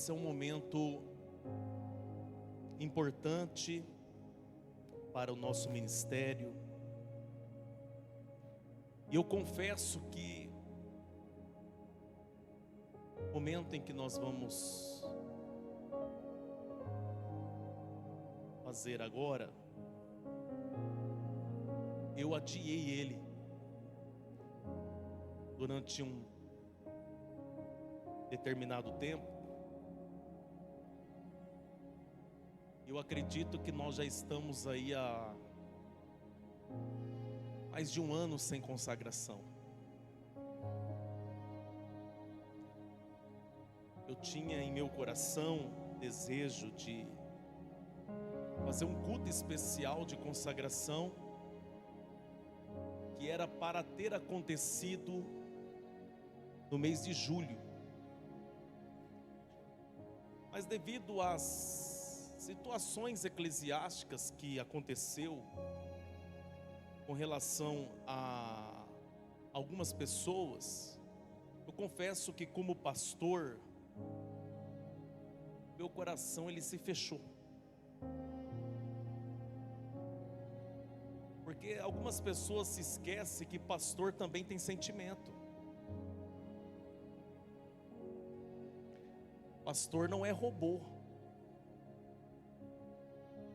esse é um momento importante para o nosso ministério. E eu confesso que o momento em que nós vamos fazer agora, eu adiei ele durante um determinado tempo. Eu acredito que nós já estamos aí há mais de um ano sem consagração. Eu tinha em meu coração desejo de fazer um culto especial de consagração, que era para ter acontecido no mês de julho. Mas devido às situações eclesiásticas que aconteceu com relação a algumas pessoas, eu confesso que como pastor, meu coração ele se fechou. Porque algumas pessoas se esquecem que pastor também tem sentimento. Pastor não é robô.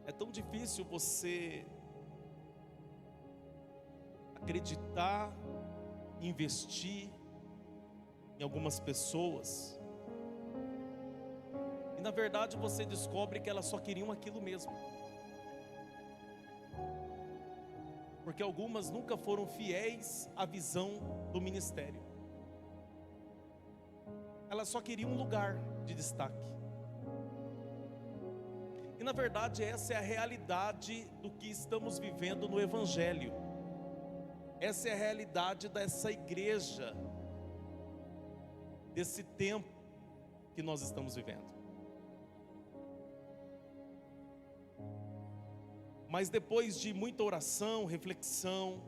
É tão difícil você acreditar, investir em algumas pessoas, e na verdade você descobre que elas só queriam aquilo mesmo. Porque algumas nunca foram fiéis à visão do ministério. Elas só queriam um lugar de destaque. E na verdade essa é a realidade do que estamos vivendo no Evangelho. Essa é a realidade dessa igreja, desse tempo que nós estamos vivendo. Mas depois de muita oração, reflexão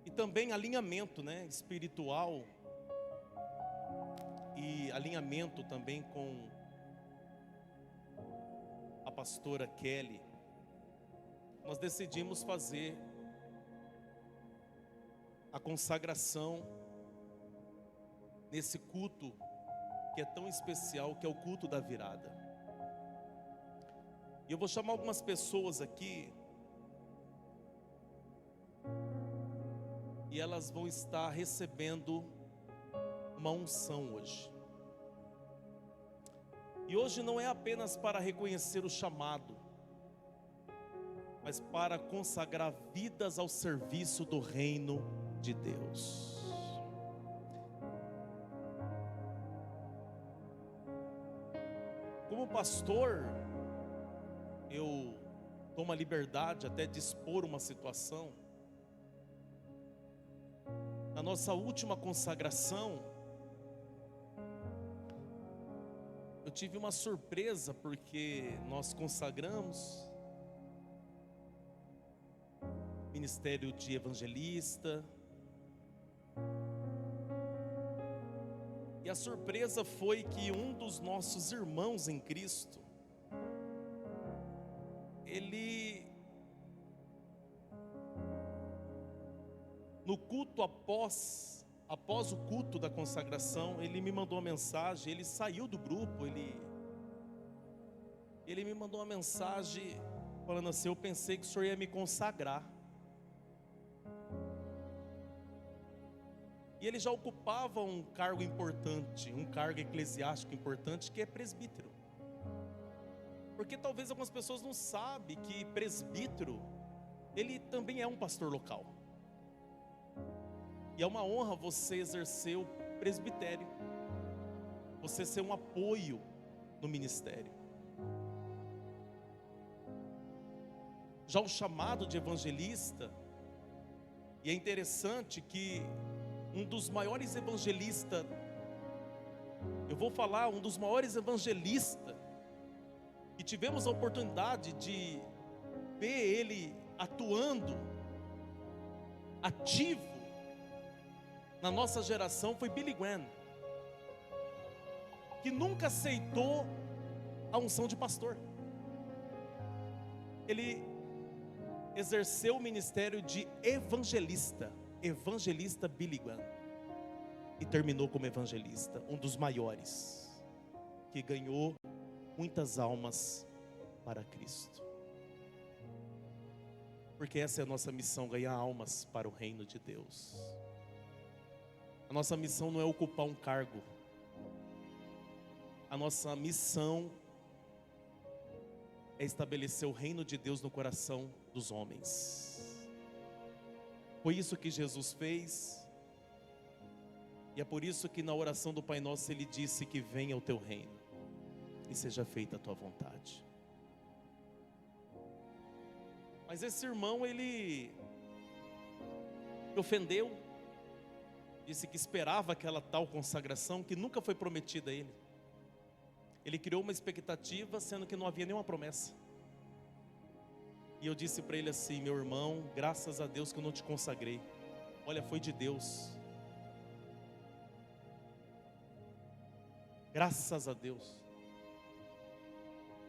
e também alinhamento, espiritual, e alinhamento também com a pastora Kelly, nós decidimos fazer a consagração nesse culto que é tão especial, que é o culto da virada. E eu vou chamar algumas pessoas aqui, e elas vão estar recebendo uma unção hoje. E hoje não é apenas para reconhecer o chamado, mas para consagrar vidas ao serviço do reino de Deus. Como pastor, eu tomo a liberdade até de expor uma situação. Na nossa última consagração, eu tive uma surpresa, porque nós consagramos ministério de evangelista, e a surpresa foi que um dos nossos irmãos em Cristo, ele, no culto após o culto da consagração, ele me mandou uma mensagem. Ele saiu do grupo, ele me mandou uma mensagem falando assim: eu pensei que o senhor ia me consagrar. E ele já ocupava um cargo importante, um cargo eclesiástico importante, que é presbítero. Porque talvez algumas pessoas não sabem que presbítero, ele também é um pastor local. E é uma honra você exercer o presbitério, você ser um apoio no ministério. Já o chamado de evangelista, e é interessante que um dos maiores evangelistas, um dos maiores evangelistas, e tivemos a oportunidade de ver ele atuando, ativo, na nossa geração, foi Billy Graham. que nunca aceitou a unção de pastor. Ele exerceu o ministério de evangelista Billy Graham, e terminou como evangelista, um dos maiores, que ganhou muitas almas para Cristo. Porque essa é a nossa missão, ganhar almas para o reino de Deus. A nossa missão não é ocupar um cargo. A nossa missão é estabelecer o reino de Deus no coração dos homens. Foi isso que Jesus fez. E é por isso que na oração do Pai Nosso Ele disse que venha o teu reino e seja feita a tua vontade. Mas esse irmão, ele ofendeu, disse que esperava aquela tal consagração que nunca foi prometida a ele. Ele criou uma expectativa, sendo que não havia nenhuma promessa. E eu disse para ele assim: meu irmão, graças a Deus que eu não te consagrei. Olha, foi de Deus. Graças a Deus.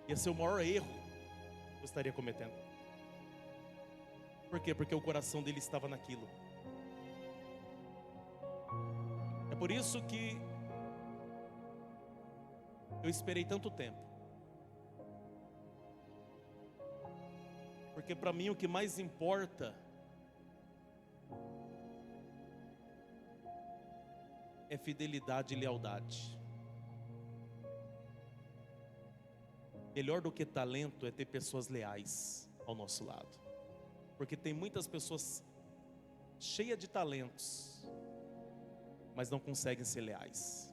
Ia ser o maior erro que eu estaria cometendo. Por quê? Porque o coração dele estava naquilo. É por isso que eu esperei tanto tempo. Porque para mim o que mais importa é fidelidade e lealdade. Melhor do que talento é ter pessoas leais ao nosso lado. Porque tem muitas pessoas cheias de talentos, mas não conseguem ser leais.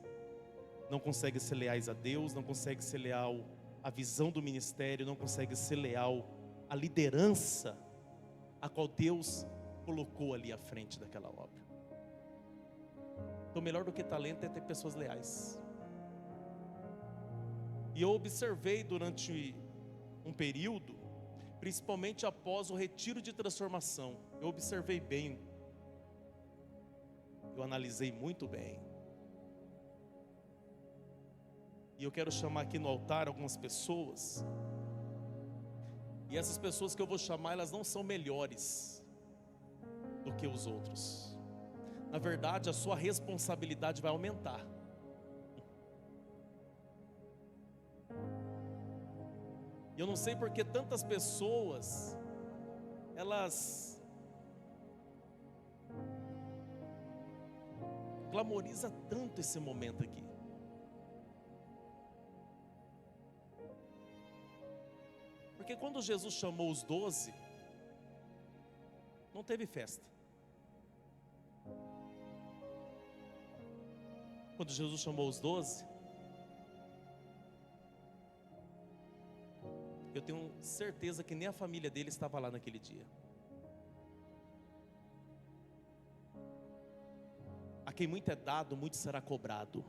Não conseguem ser leais a Deus, não conseguem ser leal à visão do ministério, não conseguem ser leal à liderança a qual Deus colocou ali à frente daquela obra. Então melhor do que talento é ter pessoas leais. E eu observei durante um período, principalmente após o retiro de transformação, eu observei bem, eu analisei muito bem. E eu quero chamar aqui no altar algumas pessoas. E essas pessoas que eu vou chamar, elas não são melhores do que os outros. Na verdade, a sua responsabilidade vai aumentar. E eu não sei porque tantas pessoas, elas glamorizam tanto esse momento aqui. Porque quando Jesus chamou os 12, não teve festa. Quando Jesus chamou os 12, eu tenho certeza que nem a família dele estava lá naquele dia. A quem muito é dado, muito será cobrado.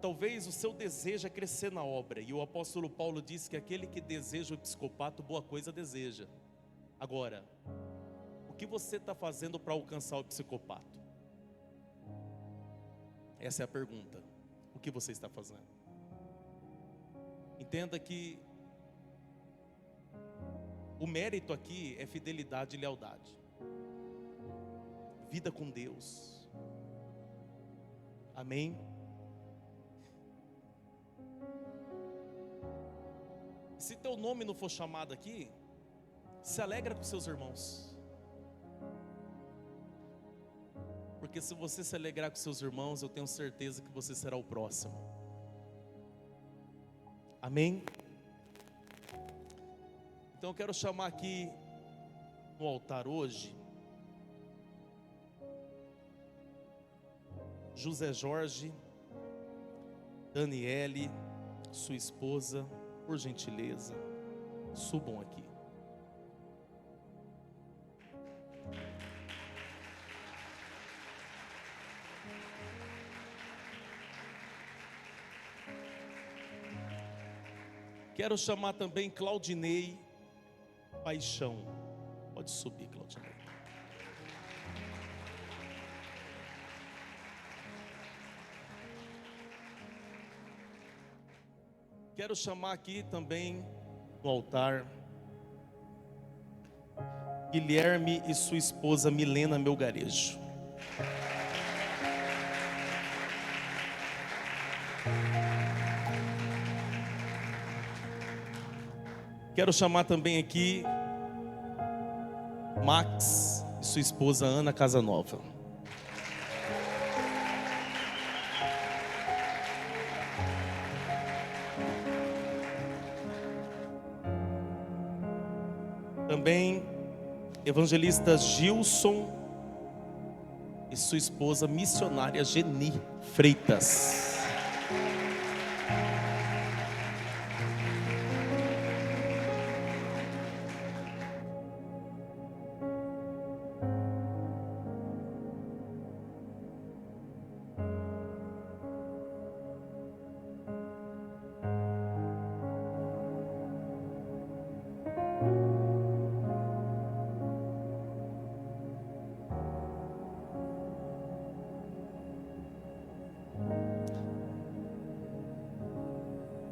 Talvez o seu desejo é crescer na obra. E o apóstolo Paulo disse que aquele que deseja o episcopato, boa coisa deseja. Agora, o que você está fazendo para alcançar o episcopato? Essa é a pergunta. O que você está fazendo? Entenda que o mérito aqui é fidelidade e lealdade. Vida com Deus. Amém? Se teu nome não for chamado aqui, se alegra com seus irmãos. Porque se você se alegrar com seus irmãos, eu tenho certeza que você será o próximo. Amém? Então eu quero chamar aqui no altar hoje José Jorge, Daniele, sua esposa, por gentileza, subam aqui. Quero chamar também Claudinei Paixão. Pode subir, Claudinei. quero chamar aqui também no altar Guilherme e sua esposa Milena Melgarejo. Quero chamar também aqui Max e sua esposa Ana Casanova. Também evangelista Gilson e sua esposa missionária Geni Freitas.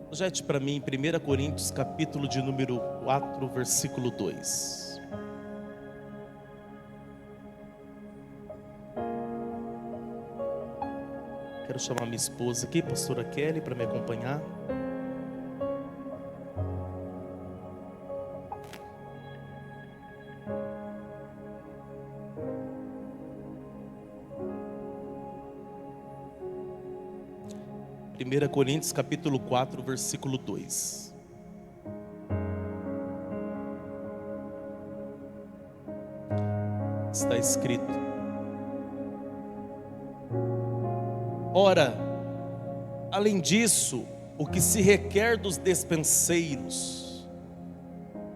Projete para mim 1 Coríntios capítulo de número 4, versículo 2. Quero chamar minha esposa aqui, pastora Kelly, para me acompanhar. Coríntios capítulo 4, versículo 2. Está escrito: ora, além disso, o que se requer dos despenseiros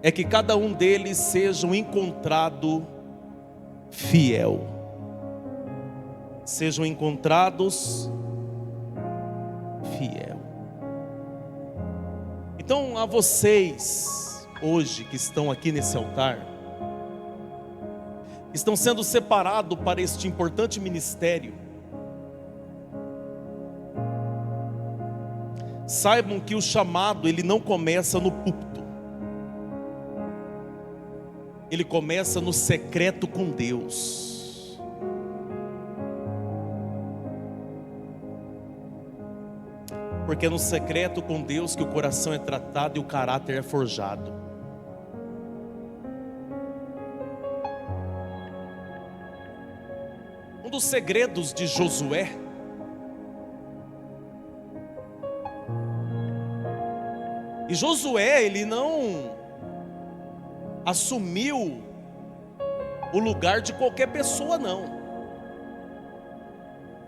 é que cada um deles seja encontrado fiel. Sejam encontrados fiel. Então, a vocês hoje que estão aqui nesse altar, estão sendo separados para este importante ministério, saibam que o chamado ele não começa no púlpito, ele começa no secreto com Deus. Porque é no secreto com Deus que o coração é tratado e o caráter é forjado. Um dos segredos de Josué e Josué, ele não assumiu o lugar de qualquer pessoa, não.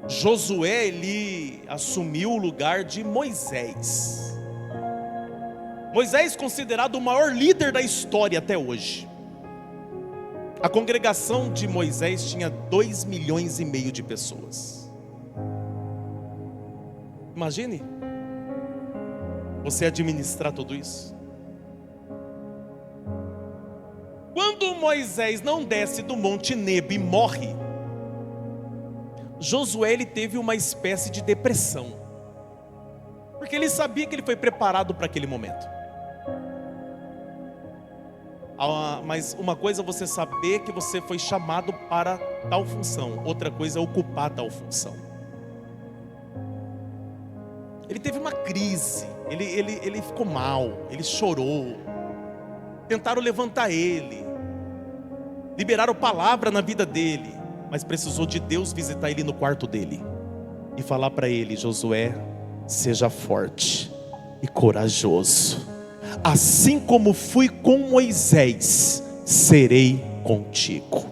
Josué, ele assumiu o lugar de Moisés. Moisés considerado o maior líder da história até hoje. A congregação de Moisés tinha 2,5 milhões de pessoas. Imagine você administrar tudo isso. Quando Moisés não desce do Monte Nebo e morre, Josué ele teve uma espécie de depressão, porque ele sabia que ele foi preparado para aquele momento. Mas uma coisa é você saber que você foi chamado para tal função, outra coisa é ocupar tal função. Ele teve uma crise, ele ficou mal, ele chorou, tentaram levantar ele, liberaram palavra na vida dele, mas precisou de Deus visitar ele no quarto dele e falar para ele: Josué, seja forte e corajoso, assim como fui com Moisés, serei contigo.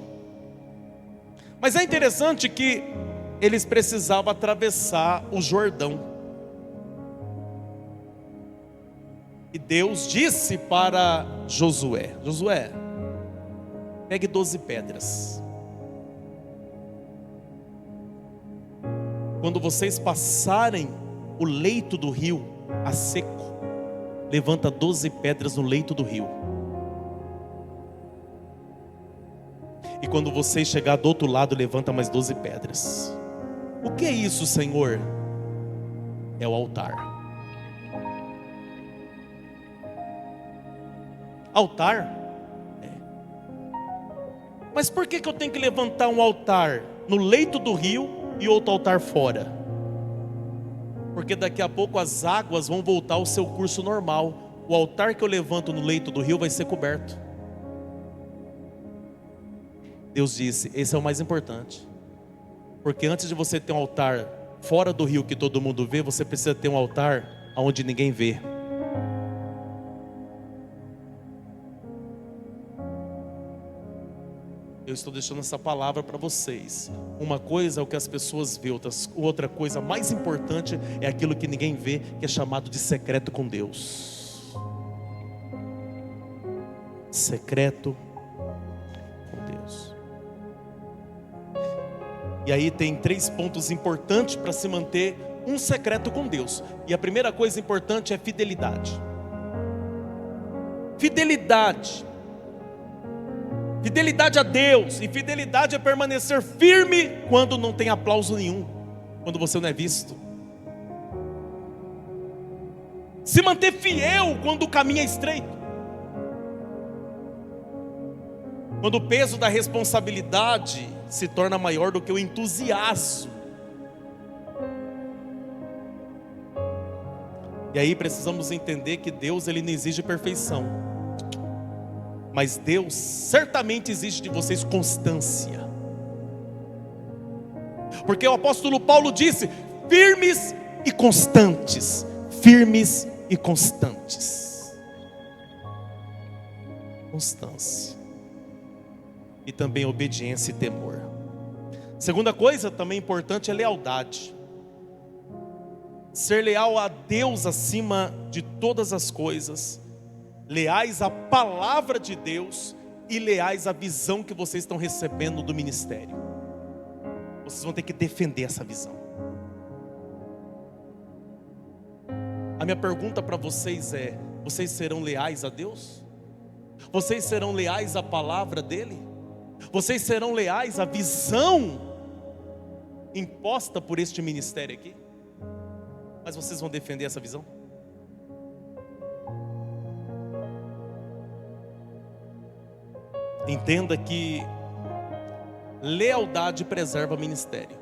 Mas é interessante que eles precisavam atravessar o Jordão, e Deus disse para Josué: Josué, pegue 12 pedras. Quando vocês passarem o leito do rio a seco, levanta 12 pedras no leito do rio. E quando vocês chegar do outro lado, levanta mais 12 pedras. O que é isso, Senhor? É o altar. Altar? É. Mas por que eu tenho que levantar um altar no leito do rio e outro altar fora? Porque daqui a pouco as águas vão voltar ao seu curso normal. O altar que eu levanto no leito do rio vai ser coberto. Deus disse, esse é o mais importante. Porque antes de você ter um altar fora do rio que todo mundo vê, você precisa ter um altar onde ninguém vê. Eu estou deixando essa palavra para vocês. Uma coisa é o que as pessoas vê, outra coisa mais importante é aquilo que ninguém vê, que é chamado de secreto com Deus. Secreto com Deus. E aí tem 3 pontos importantes para se manter um secreto com Deus. E a primeira coisa importante é fidelidade. Fidelidade. Fidelidade a Deus. E fidelidade é permanecer firme quando não tem aplauso nenhum, quando você não é visto. Se manter fiel quando o caminho é estreito. Quando o peso da responsabilidade se torna maior do que o entusiasmo. E aí precisamos entender que Deus, Ele não exige perfeição. Mas Deus certamente exige de vocês constância. Porque o apóstolo Paulo disse, firmes e constantes. Firmes e constantes. Constância. E também obediência e temor. Segunda coisa também importante é lealdade. Ser leal a Deus acima de todas as coisas. Leais à palavra de Deus e leais à visão que vocês estão recebendo do ministério. Vocês vão ter que defender essa visão. A minha pergunta para vocês é: vocês serão leais a Deus? Vocês serão leais à palavra dele? Vocês serão leais à visão imposta por este ministério aqui? Mas vocês vão defender essa visão? Entenda que lealdade preserva o ministério.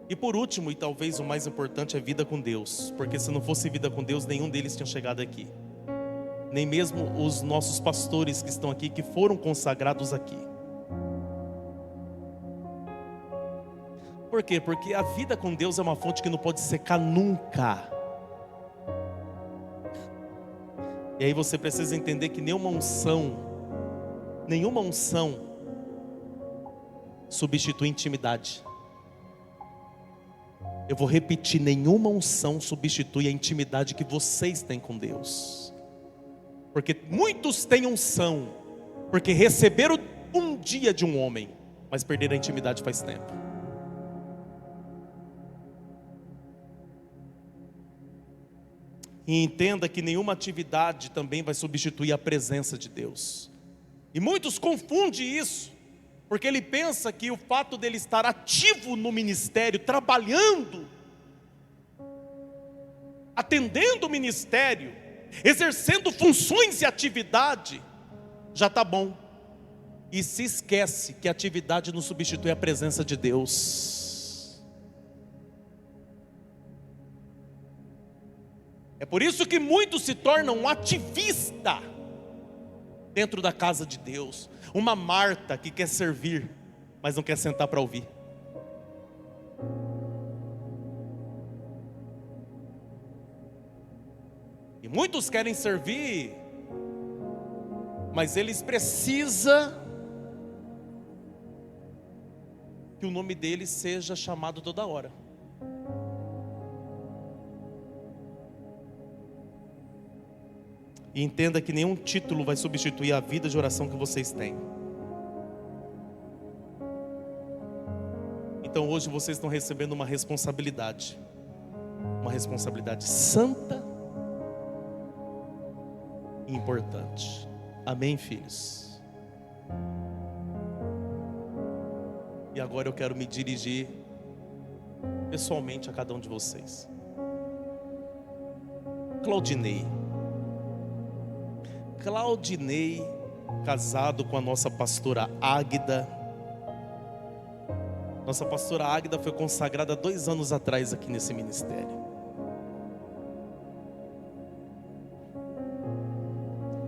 E por último, e talvez o mais importante, é vida com Deus. Porque se não fosse vida com Deus, nenhum deles tinha chegado aqui. Nem mesmo os nossos pastores que estão aqui, que foram consagrados aqui. Por quê? Porque a vida com Deus é uma fonte que não pode secar nunca. E aí você precisa entender que nenhuma unção substitui intimidade. Eu vou repetir, nenhuma unção substitui a intimidade que vocês têm com Deus. Porque muitos têm unção, porque receberam um dia de um homem, mas perderam a intimidade faz tempo. E entenda que nenhuma atividade também vai substituir a presença de Deus. E muitos confundem isso, porque ele pensa que o fato dele estar ativo no ministério, trabalhando, atendendo o ministério, exercendo funções e atividade, já está bom. E se esquece que a atividade não substitui a presença de Deus. É por isso que muitos se tornam um ativista dentro da casa de Deus. Uma Marta que quer servir, mas não quer sentar para ouvir. E muitos querem servir, mas eles precisam que o nome deles seja chamado toda hora. E entenda que nenhum título vai substituir a vida de oração que vocês têm. Então hoje vocês estão recebendo uma responsabilidade santa e importante. Amém, filhos? E agora eu quero me dirigir pessoalmente a cada um de vocês. Claudinei. Claudinei, casado com a nossa pastora Águida. Nossa pastora Águida foi consagrada 2 anos atrás aqui nesse ministério.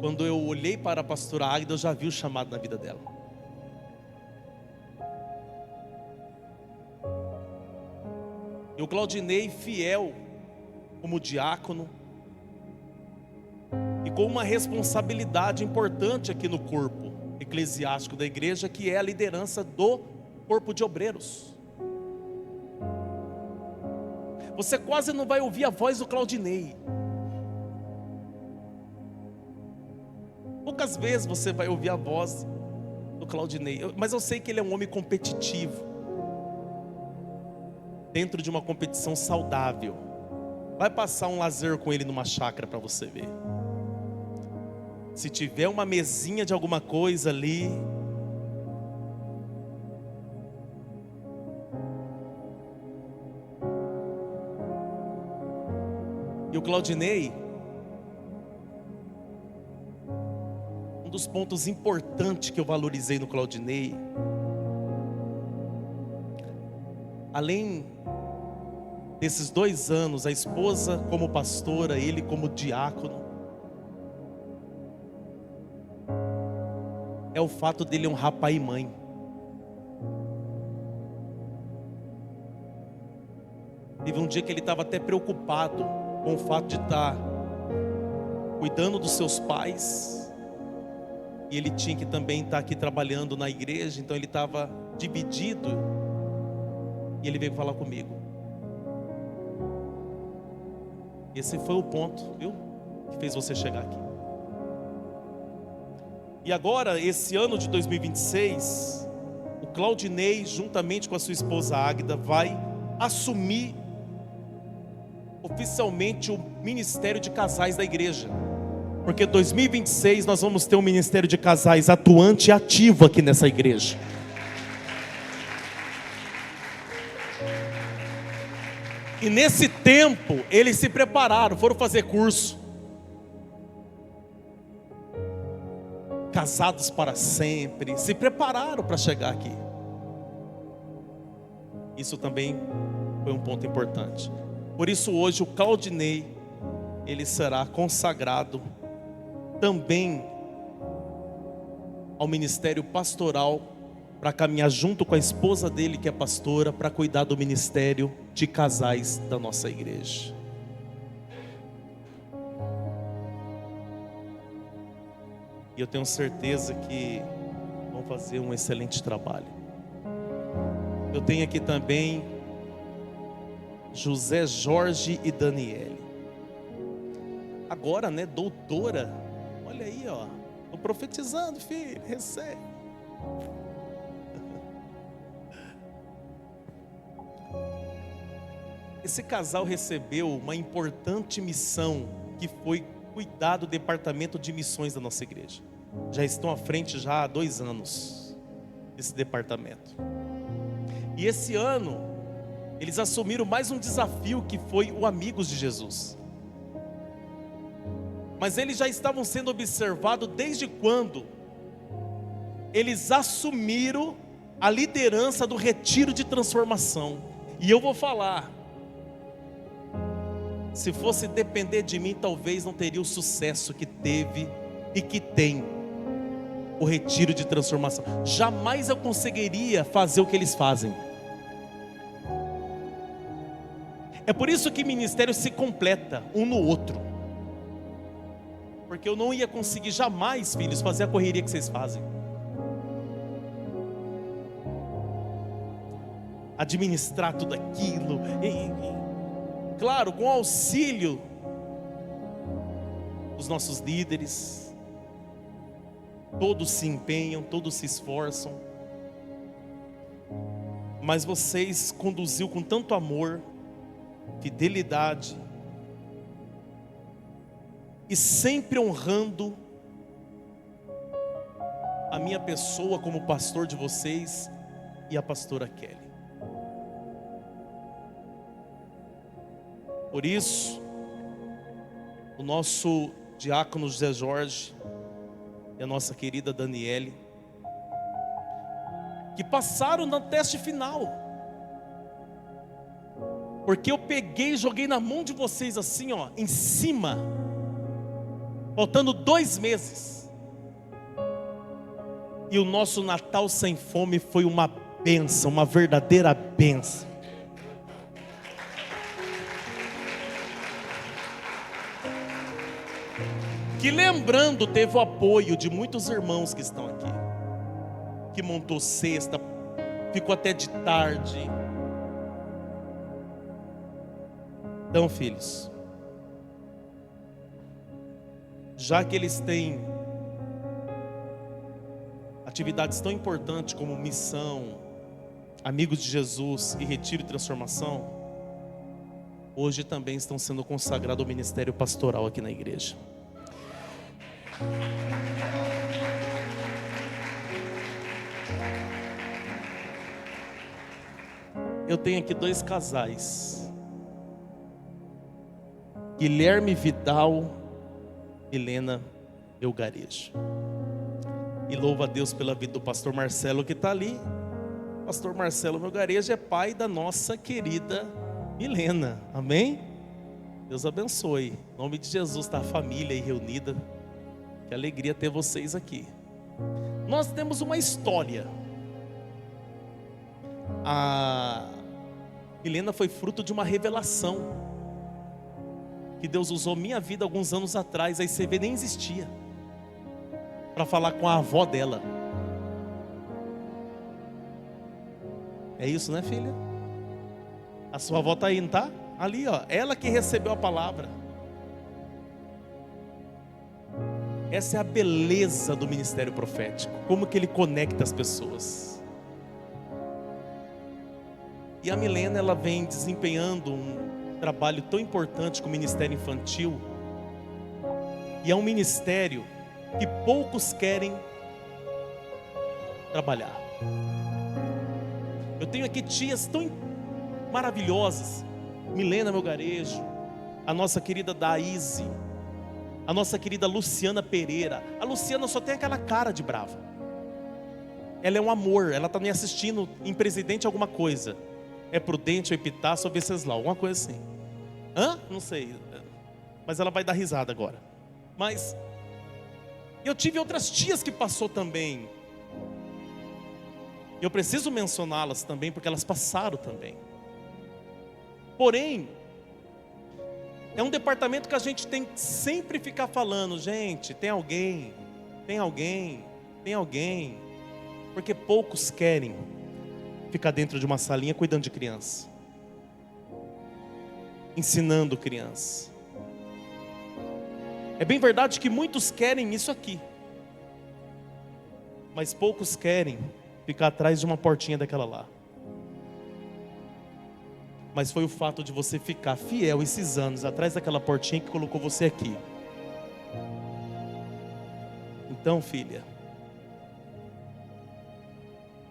Quando eu olhei para a pastora Águida, eu já vi o chamado na vida dela. E o Claudinei, fiel como diácono, e com uma responsabilidade importante aqui no corpo eclesiástico da igreja, que é a liderança do corpo de obreiros. Você quase não vai ouvir a voz do Claudinei. Poucas vezes você vai ouvir a voz do Claudinei, mas eu sei que ele é um homem competitivo, dentro de uma competição saudável. Vai passar um lazer com ele numa chácara para você ver. Se tiver uma mesinha de alguma coisa ali, e o Claudinei, um dos pontos importantes que eu valorizei no Claudinei, além desses 2 anos, a esposa como pastora, ele como diácono, é o fato dele honrar pai e mãe. Teve um dia que ele estava até preocupado com o fato de estar cuidando dos seus pais, e ele tinha que também estar aqui trabalhando na igreja, então ele estava dividido, e ele veio falar comigo. Esse foi o ponto, viu, que fez você chegar aqui. E agora, esse ano de 2026, o Claudinei, juntamente com a sua esposa Águida, vai assumir oficialmente o ministério de casais da igreja. Porque 2026 nós vamos ter um ministério de casais atuante e ativo aqui nessa igreja. E nesse tempo, eles se prepararam, foram fazer curso. Casados para sempre, se prepararam para chegar aqui. Isso também foi um ponto importante. Por isso hoje o Claudinei, ele será consagrado também ao ministério pastoral, para caminhar junto com a esposa dele, que é pastora, para cuidar do ministério de casais da nossa igreja. E eu tenho certeza que vão fazer um excelente trabalho. Eu tenho aqui também José Jorge e Daniele. Agora, né, doutora. Olha aí, ó. Estou profetizando, filho. Recebe. Esse casal recebeu uma importante missão, que foi cuidar do departamento de missões da nossa igreja. Já estão à frente já há 2 anos desse departamento. E esse ano eles assumiram mais um desafio, que foi o Amigos de Jesus. Mas eles já estavam sendo observados desde quando eles assumiram a liderança do retiro de transformação. E eu vou falar, se fosse depender de mim, talvez não teria o sucesso que teve e que tem o retiro de transformação. Jamais eu conseguiria fazer o que eles fazem. É por isso que ministério se completa um no outro. Porque eu não ia conseguir jamais, filhos, fazer a correria que vocês fazem. Administrar tudo aquilo. Claro, com o auxílio dos nossos líderes, todos se empenham, todos se esforçam, mas vocês conduziu com tanto amor, fidelidade, e sempre honrando a minha pessoa como pastor de vocês e a pastora Kelly. Por isso, o nosso diácono José Jorge e a nossa querida Daniele, que passaram no teste final. Porque eu peguei e joguei na mão de vocês assim, ó, em cima, faltando 2 meses. E o nosso Natal sem fome foi uma bênção, uma verdadeira bênção. Que, lembrando, teve o apoio de muitos irmãos que estão aqui, que montou cesta, ficou até de tarde. Então, filhos, já que eles têm atividades tão importantes como missão, Amigos de Jesus e Retiro e Transformação, hoje também estão sendo consagrados ao ministério pastoral aqui na igreja. Eu tenho aqui 2 casais, Guilherme Vidal e Helena Melgarejo. E louva a Deus pela vida do pastor Marcelo que está ali. Pastor Marcelo Melgarejo é pai da nossa querida Milena, amém? Deus abençoe, em nome de Jesus, está a família aí reunida. Que alegria ter vocês aqui. Nós temos uma história. A Milena foi fruto de uma revelação que Deus usou minha vida alguns anos atrás. Aí você vê, nem existia, para falar com a avó dela. É isso, né, filha? A sua avó está aí, não está? Ali, ó, ela que recebeu a palavra. Essa é a beleza do ministério profético, como que ele conecta as pessoas. E a Milena, ela vem desempenhando um trabalho tão importante com o ministério infantil. E é um ministério que poucos querem trabalhar. Eu tenho aqui tias tão maravilhosas, Milena Melgarejo, a nossa querida Daíse, a nossa querida Luciana Pereira. A Luciana só tem aquela cara de brava. Ela é um amor, ela está me assistindo em Presidente alguma coisa. É Prudente ou Epitácio ou Venceslau, alguma coisa assim. Hã? Não sei. Mas ela vai dar risada agora. Mas eu tive outras tias que passou também. Eu preciso mencioná-las também, porque elas passaram também. Porém, é um departamento que a gente tem que sempre ficar falando, gente, tem alguém, tem alguém, tem alguém. Porque poucos querem ficar dentro de uma salinha cuidando de criança, ensinando criança. É bem verdade que muitos querem isso aqui, mas poucos querem ficar atrás de uma portinha daquela lá. Mas foi o fato de você ficar fiel esses anos atrás daquela portinha que colocou você aqui. Então, filha,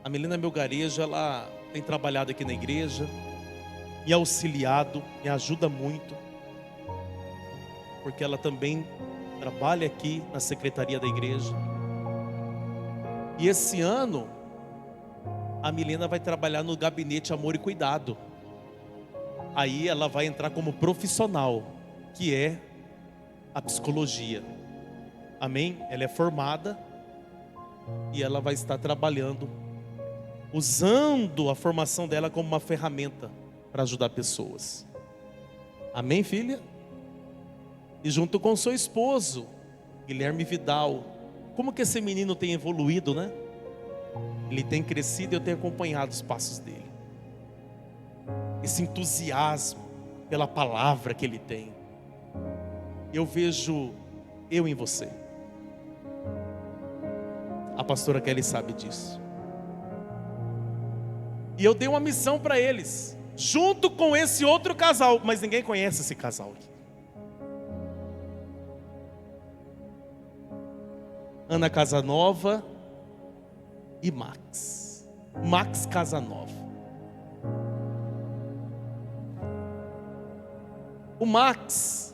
a Milena Melgarejo, ela tem trabalhado aqui na igreja, me auxiliado, me ajuda muito, porque ela também trabalha aqui na secretaria da igreja. E esse ano a Milena vai trabalhar no gabinete Amor e Cuidado. Aí ela vai entrar como profissional, que é a psicologia. Amém? Ela é formada e ela vai estar trabalhando, usando a formação dela como uma ferramenta para ajudar pessoas. Amém, filha? E junto com seu esposo, Guilherme Vidal, como que esse menino tem evoluído, né? Ele tem crescido e eu tenho acompanhado os passos dele. Esse entusiasmo pela palavra que ele tem. Eu vejo eu em você. A pastora Kelly sabe disso. E eu dei uma missão para eles, junto com esse outro casal, mas ninguém conhece esse casal aqui. Ana Casanova e Max Casanova. O Max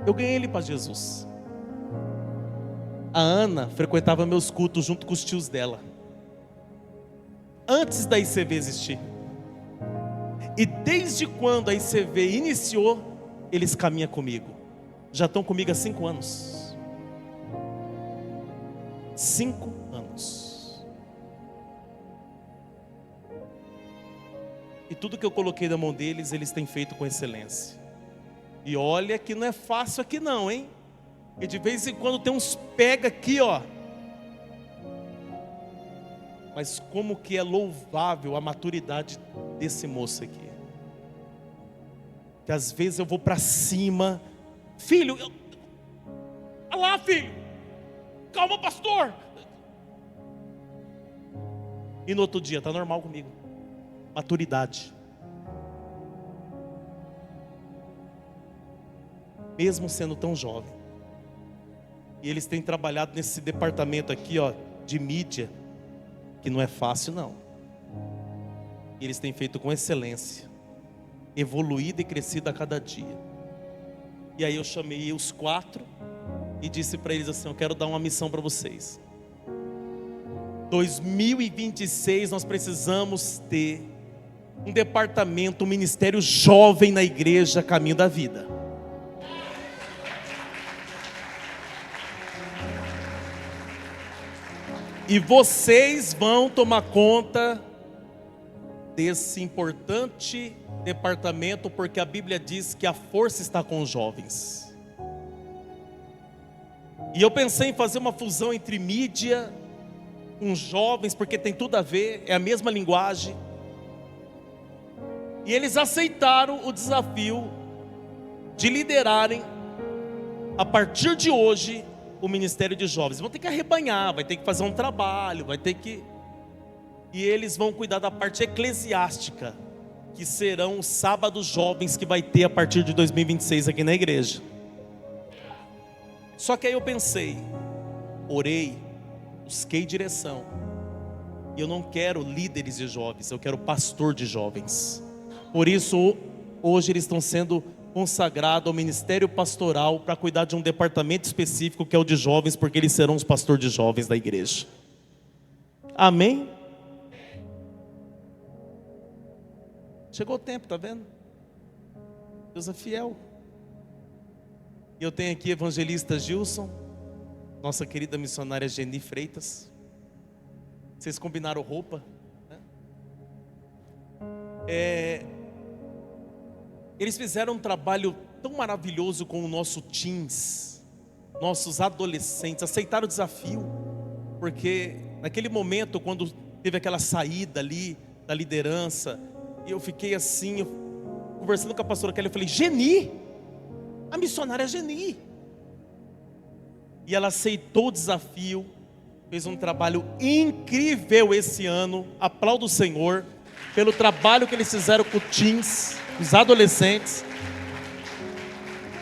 Eu ganhei ele para Jesus. A Ana frequentava meus cultos junto com os tios dela, antes da ICV existir. E desde quando a ICV iniciou, eles caminham comigo. Já estão comigo há 5 anos. 5 anos. E tudo que eu coloquei na mão deles, eles têm feito com excelência. E olha que não é fácil aqui não, hein? E de vez em quando tem uns pega aqui, ó. Mas como que é louvável a maturidade desse moço aqui. Que às vezes eu vou para cima. Filho, olha lá, filho. Calma, pastor. E no outro dia, tá normal comigo. Maturidade. Mesmo sendo tão jovem. E eles têm trabalhado nesse departamento aqui, ó, de mídia, que não é fácil não. E eles têm feito com excelência, evoluído e crescido a cada dia. E aí eu chamei os 4 e disse para eles assim: eu quero dar uma missão para vocês. 2026 nós precisamos ter um departamento, um ministério jovem na igreja Caminho da Vida. E vocês vão tomar conta desse importante departamento, porque a Bíblia diz que a força está com os jovens. E eu pensei em fazer uma fusão entre mídia com jovens, porque tem tudo a ver, é a mesma linguagem. E eles aceitaram o desafio de liderarem, a partir de hoje, o ministério de jovens. Vão ter que arrebanhar, vai ter que fazer um trabalho, vai ter que... E eles vão cuidar da parte eclesiástica, que serão os sábados jovens que vai ter a partir de 2026 aqui na igreja. Só que aí eu pensei, orei, busquei direção. E eu não quero líderes de jovens, eu quero pastor de jovens. Por isso, hoje eles estão sendo consagrado ao ministério pastoral para cuidar de um departamento específico que é o de jovens, porque eles serão os pastores de jovens da igreja. Amém? Chegou o tempo, tá vendo? Deus é fiel. E eu tenho aqui evangelista Gilson, nossa querida missionária Geni Freitas. Vocês combinaram roupa, né? Eles fizeram um trabalho tão maravilhoso com o nosso teens, nossos adolescentes, aceitaram o desafio, porque naquele momento, quando teve aquela saída ali da liderança, eu fiquei assim, conversando com a pastora Kelly, eu falei: Geni, a missionária Geni. E ela aceitou o desafio, fez um trabalho incrível esse ano. Aplaudo o Senhor pelo trabalho que eles fizeram com teens, os adolescentes.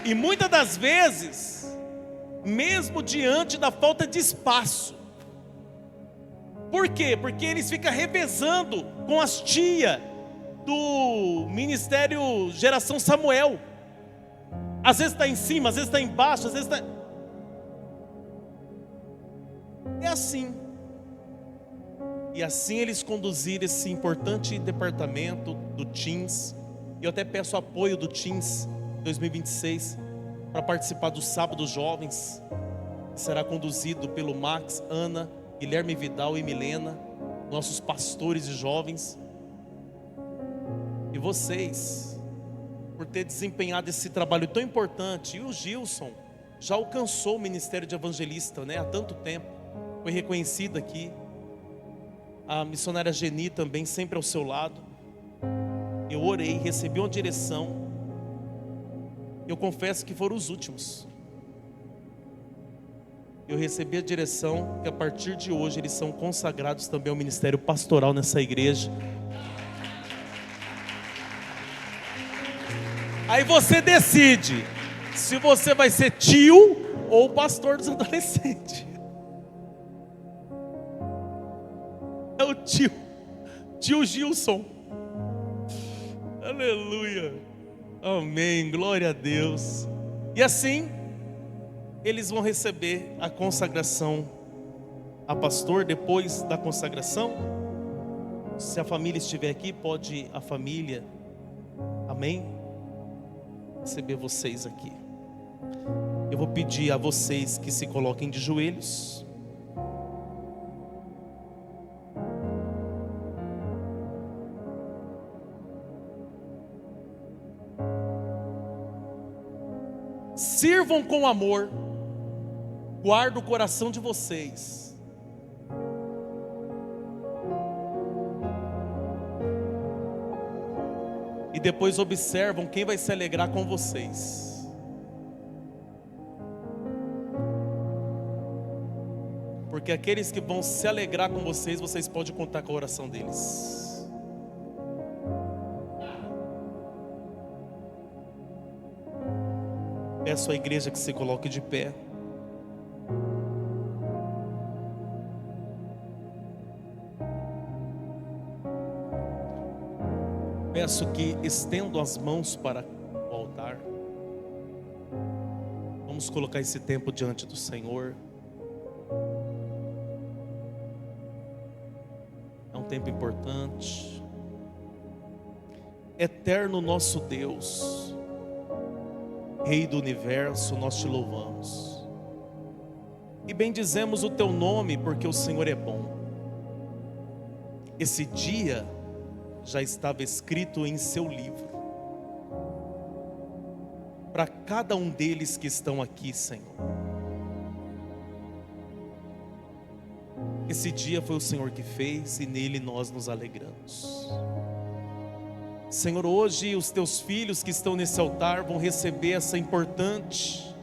E muitas das vezes, mesmo diante da falta de espaço. Por quê? Porque eles ficam revezando com as tias do Ministério Geração Samuel. Às vezes está em cima, às vezes está embaixo, às vezes está... É assim. E assim eles conduziram esse importante departamento do Teens. Eu até peço apoio do Teens 2026 para participar do Sábado Jovens, que será conduzido pelo Max, Ana, Guilherme Vidal e Milena, nossos pastores de jovens. E vocês, por ter desempenhado esse trabalho tão importante. E o Gilson já alcançou o ministério de evangelista, né, há tanto tempo, foi reconhecido aqui. A missionária Geni também, sempre ao seu lado. Eu orei, recebi uma direção. Eu confesso que foram os últimos. Eu recebi a direção que a partir de hoje eles são consagrados também ao ministério pastoral nessa igreja. Aí você decide se você vai ser tio ou pastor dos adolescentes. É o tio Gilson. Aleluia, amém, glória a Deus. E assim, eles vão receber a consagração a pastor. Depois da consagração, se a família estiver aqui, pode a família, amém, receber vocês aqui. Eu vou pedir a vocês que se coloquem de joelhos. Sirvam com amor. Guarda o coração de vocês. E depois observam quem vai se alegrar com vocês. Porque aqueles que vão se alegrar com vocês, vocês podem contar com a oração deles. Peço à igreja que se coloque de pé. Peço que estendam as mãos para o altar. Vamos colocar esse tempo diante do Senhor. É um tempo importante. Eterno nosso Deus, Rei do universo, nós te louvamos e bendizemos o teu nome, porque o Senhor é bom. Esse dia já estava escrito em seu livro, para cada um deles que estão aqui, Senhor. Esse dia foi o Senhor que fez e nele nós nos alegramos. Senhor, hoje os teus filhos que estão nesse altar vão receber essa importante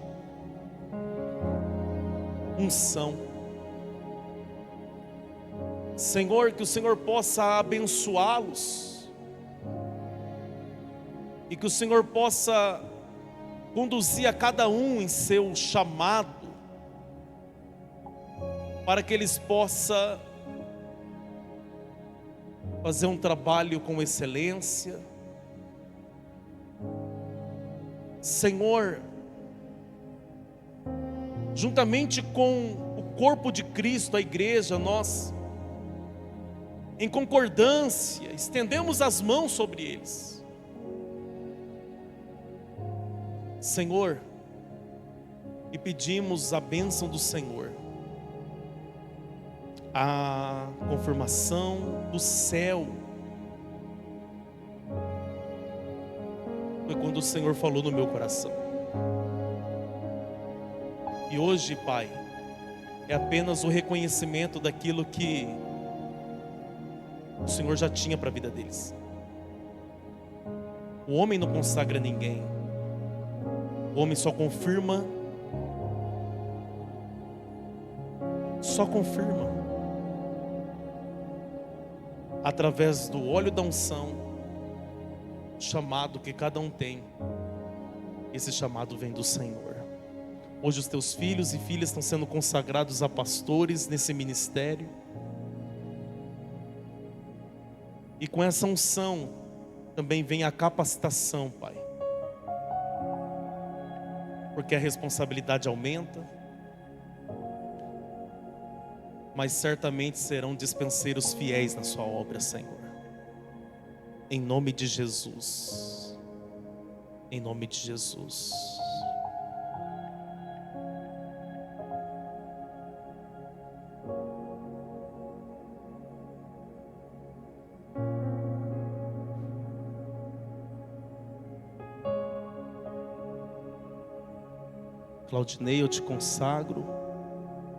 unção. Senhor, que o Senhor possa abençoá-los e que o Senhor possa conduzir a cada um em seu chamado, para que eles possam fazer um trabalho com excelência. Senhor, juntamente com o corpo de Cristo, a igreja, nós, em concordância, estendemos as mãos sobre eles. Senhor, e pedimos a bênção do Senhor, a confirmação do céu. Foi quando o Senhor falou no meu coração. E hoje, Pai, é apenas o reconhecimento daquilo que o Senhor já tinha para a vida deles. O homem não consagra ninguém. O homem só confirma. Só confirma. Através do óleo da unção, chamado que cada um tem. Esse chamado vem do Senhor. Hoje os teus filhos e filhas estão sendo consagrados a pastores nesse ministério. E com essa unção também vem a capacitação, Pai. Porque a responsabilidade aumenta, mas certamente serão dispenseiros fiéis na sua obra, Senhor. Em nome de Jesus. Em nome de Jesus. Claudinei, eu te consagro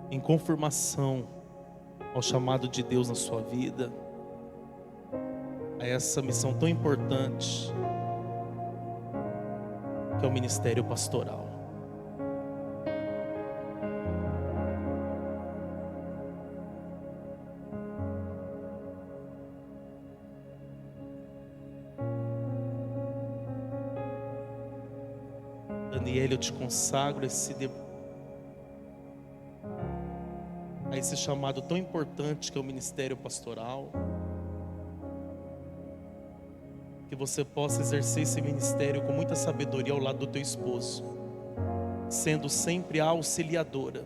em confirmação ao chamado de Deus na sua vida, a essa missão tão importante que é o ministério pastoral. Daniel, eu te consagro a esse chamado tão importante que é o ministério pastoral. Que você possa exercer esse ministério com muita sabedoria ao lado do teu esposo. sendo sempre a auxiliadora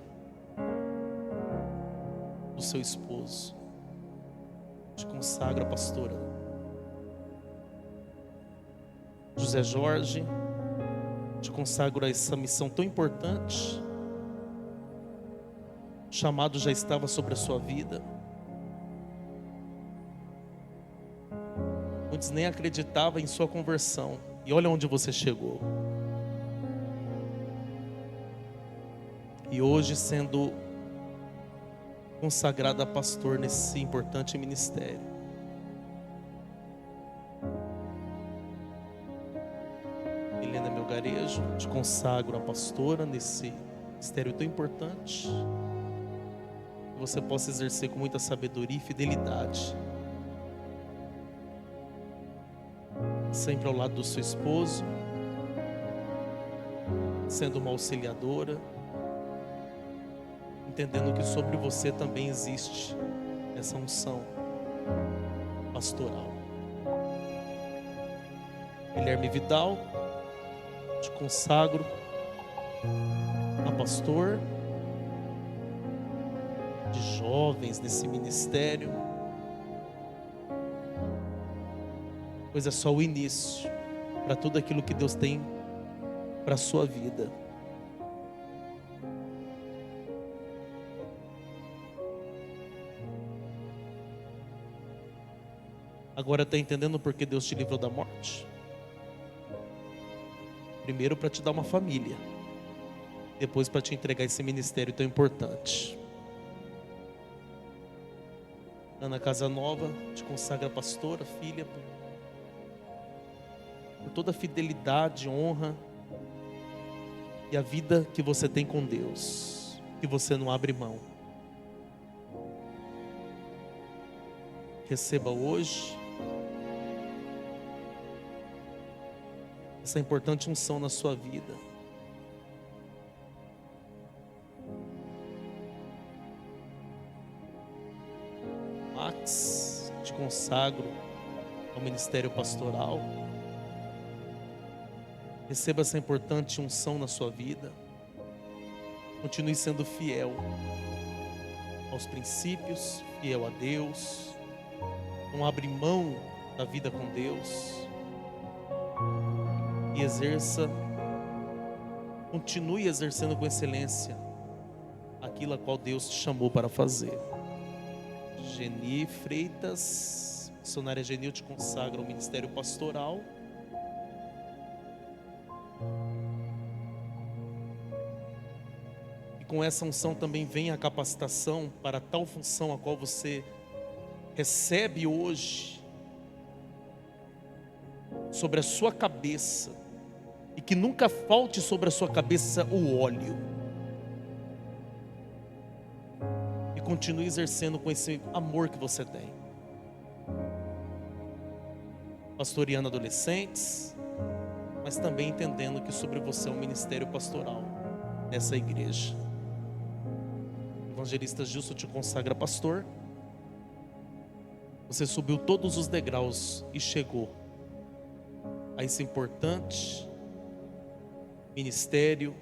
do seu esposo. Te consagro a pastora. José Jorge, te consagro a essa missão tão importante. O chamado já estava sobre a sua vida. Muitos nem acreditavam em sua conversão. E olha onde você chegou. E hoje sendo consagrada a pastor nesse importante ministério. Helena Melgarejo, te consagro a pastora nesse ministério tão importante. Que você possa exercer com muita sabedoria e fidelidade. Sempre ao lado do seu esposo, sendo uma auxiliadora, entendendo que sobre você também existe essa unção pastoral. Guilherme Vidal, te consagro a pastor de jovens nesse ministério, pois é só o início para tudo aquilo que Deus tem para a sua vida. Agora está entendendo por que Deus te livrou da morte? Primeiro para te dar uma família, depois para te entregar esse ministério tão importante. Ana Casanova, te consagra pastora, filha, por toda a fidelidade, honra e a vida que você tem com Deus, que você não abre mão. Receba hoje essa importante unção na sua vida. Max, te consagro ao ministério pastoral. Receba essa importante unção na sua vida. Continue sendo fiel aos princípios, fiel a Deus. Não abre mão da vida com Deus. E continue exercendo com excelência aquilo a qual Deus te chamou para fazer. Geni Freitas, missionária Geni, eu te consagro ao ministério pastoral. E com essa unção também vem a capacitação para tal função a qual você recebe hoje sobre a sua cabeça. E que nunca falte sobre a sua cabeça o óleo. E continue exercendo com esse amor que você tem. Pastoreando adolescentes, mas também entendendo que sobre você é um ministério pastoral nessa igreja. Evangelista Gilson te consagra pastor. Você subiu todos os degraus e chegou a esse importante ministério,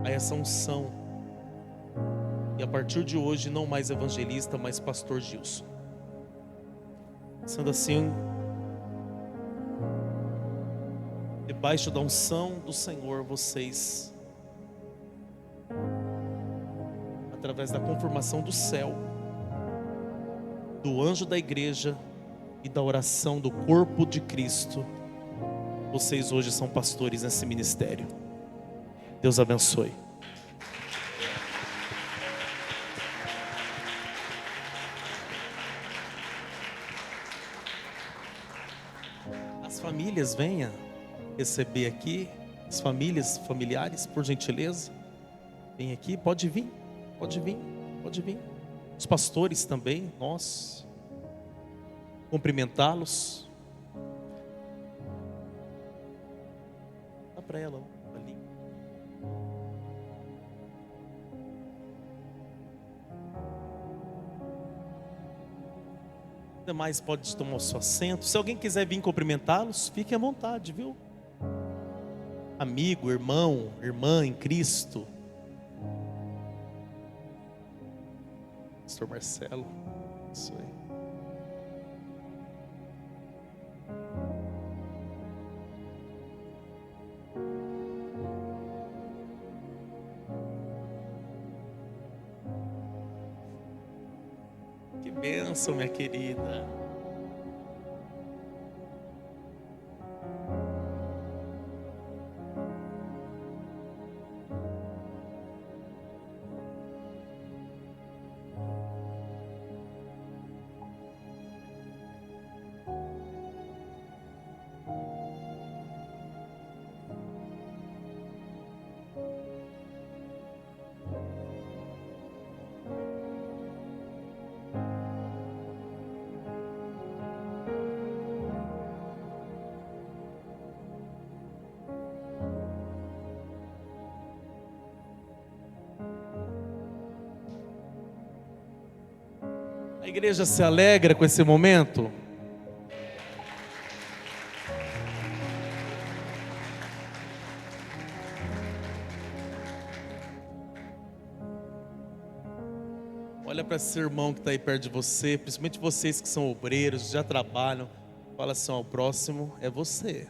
a essa unção. E a partir de hoje, não mais evangelista, mas pastor Gilson. Sendo assim, debaixo da unção do Senhor, vocês, através da confirmação do céu, do anjo da igreja e da oração do corpo de Cristo, vocês hoje são pastores nesse ministério. Deus abençoe. As famílias venham receber aqui. As famílias, familiares, por gentileza. Vem aqui, pode vir, pode vir, pode vir. Os pastores também, nós. Cumprimentá-los. Para ela ali. Demais pode tomar o seu assento. Se alguém quiser vir cumprimentá-los, fique à vontade, viu? amigo, irmão, irmã em Cristo. Pastor Marcelo, isso aí. Que bênção, minha querida. A igreja se alegra com esse momento? Olha para esse irmão que está aí perto de você, principalmente vocês que são obreiros, já trabalham. Fala assim: ó, o próximo é você.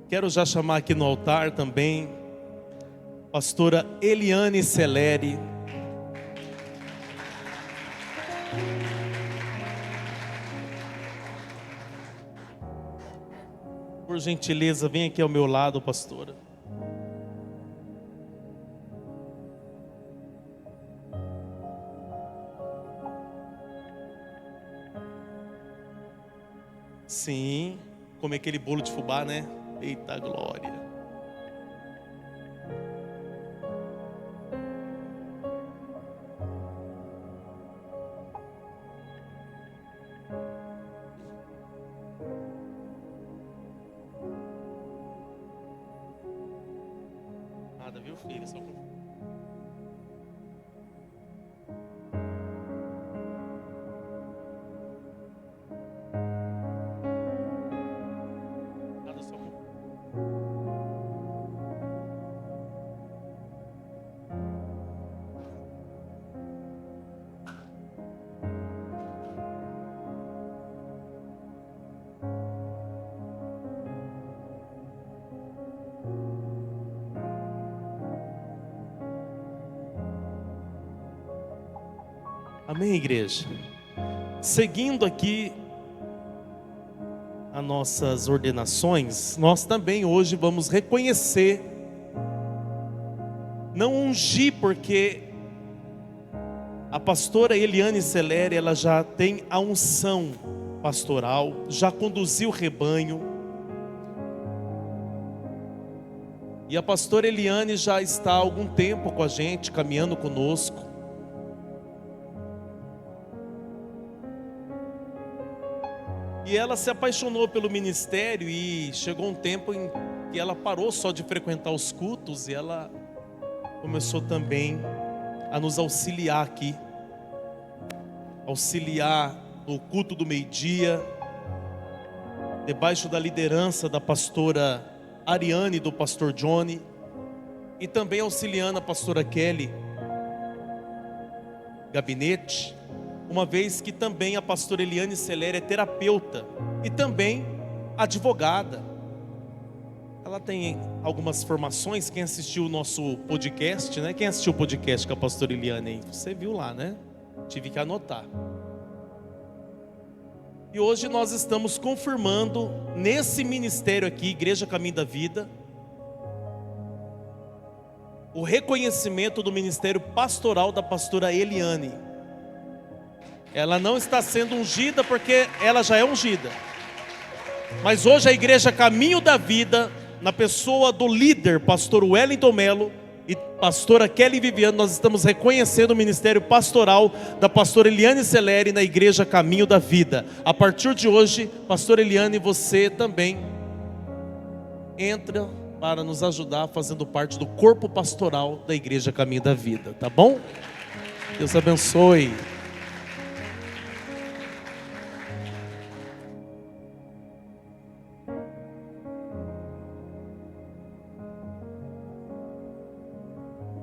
Quero já chamar aqui no altar também pastora Eliane Celeri. Por gentileza, vem aqui ao meu lado, pastora. Sim, comer aquele bolo de fubá, né? Eita glória. Nada, viu, filho? Só... Nada, só... Amém, igreja? Seguindo aqui as nossas ordenações, nós também hoje vamos reconhecer, não ungir, porque a pastora Eliane Celeri, ela já tem a unção pastoral, já conduziu o rebanho, e a pastora Eliane já está há algum tempo com a gente, caminhando conosco. E ela se apaixonou pelo ministério e chegou um tempo em que ela parou só de frequentar os cultos e ela começou também a nos auxiliar aqui. Auxiliar no culto do meio-dia, debaixo da liderança da pastora Ariane e do pastor Johnny, e também auxiliando a pastora Kelly, gabinete. Uma vez que também a pastora Eliane Celeri é terapeuta e também advogada. Ela tem algumas formações. Quem assistiu o nosso podcast, né? Quem assistiu o podcast com a pastora Eliane aí? Você viu lá, né? Tive que anotar. E hoje nós estamos confirmando nesse ministério aqui, Igreja Caminho da Vida, o reconhecimento do ministério pastoral da pastora Eliane. Ela não está sendo ungida porque ela já é ungida. Mas hoje a Igreja Caminho da Vida, na pessoa do líder, pastor Wellington Melo e pastora Kelly Viviane, nós estamos reconhecendo o ministério pastoral da pastora Eliane Celeri na Igreja Caminho da Vida. A partir de hoje, pastora Eliane, você também entra para nos ajudar fazendo parte do corpo pastoral da Igreja Caminho da Vida, tá bom? Deus abençoe.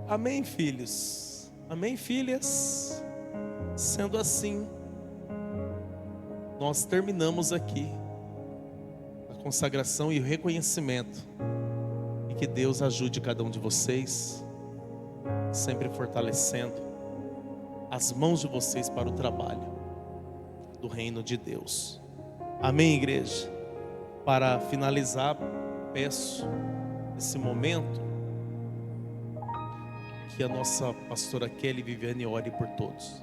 Amém, filhos? Amém, filhas? Sendo assim, nós terminamos aqui a consagração e o reconhecimento. E que Deus ajude cada um de vocês, sempre fortalecendo as mãos de vocês para o trabalho do reino de Deus. Amém, igreja? Para finalizar, peço nesse momento que a nossa pastora Kelly Viviane ore por todos.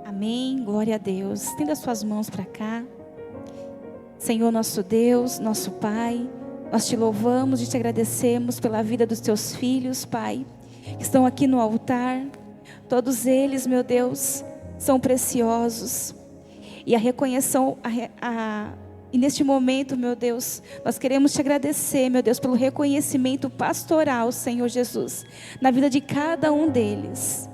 Amém, glória a Deus. Estenda suas mãos para cá. Senhor nosso Deus, nosso Pai, nós te louvamos e te agradecemos pela vida dos teus filhos, Pai, que estão aqui no altar. Todos eles, meu Deus, são preciosos. E e neste momento, meu Deus, nós queremos te agradecer, meu Deus, pelo reconhecimento pastoral, Senhor Jesus, na vida de cada um deles.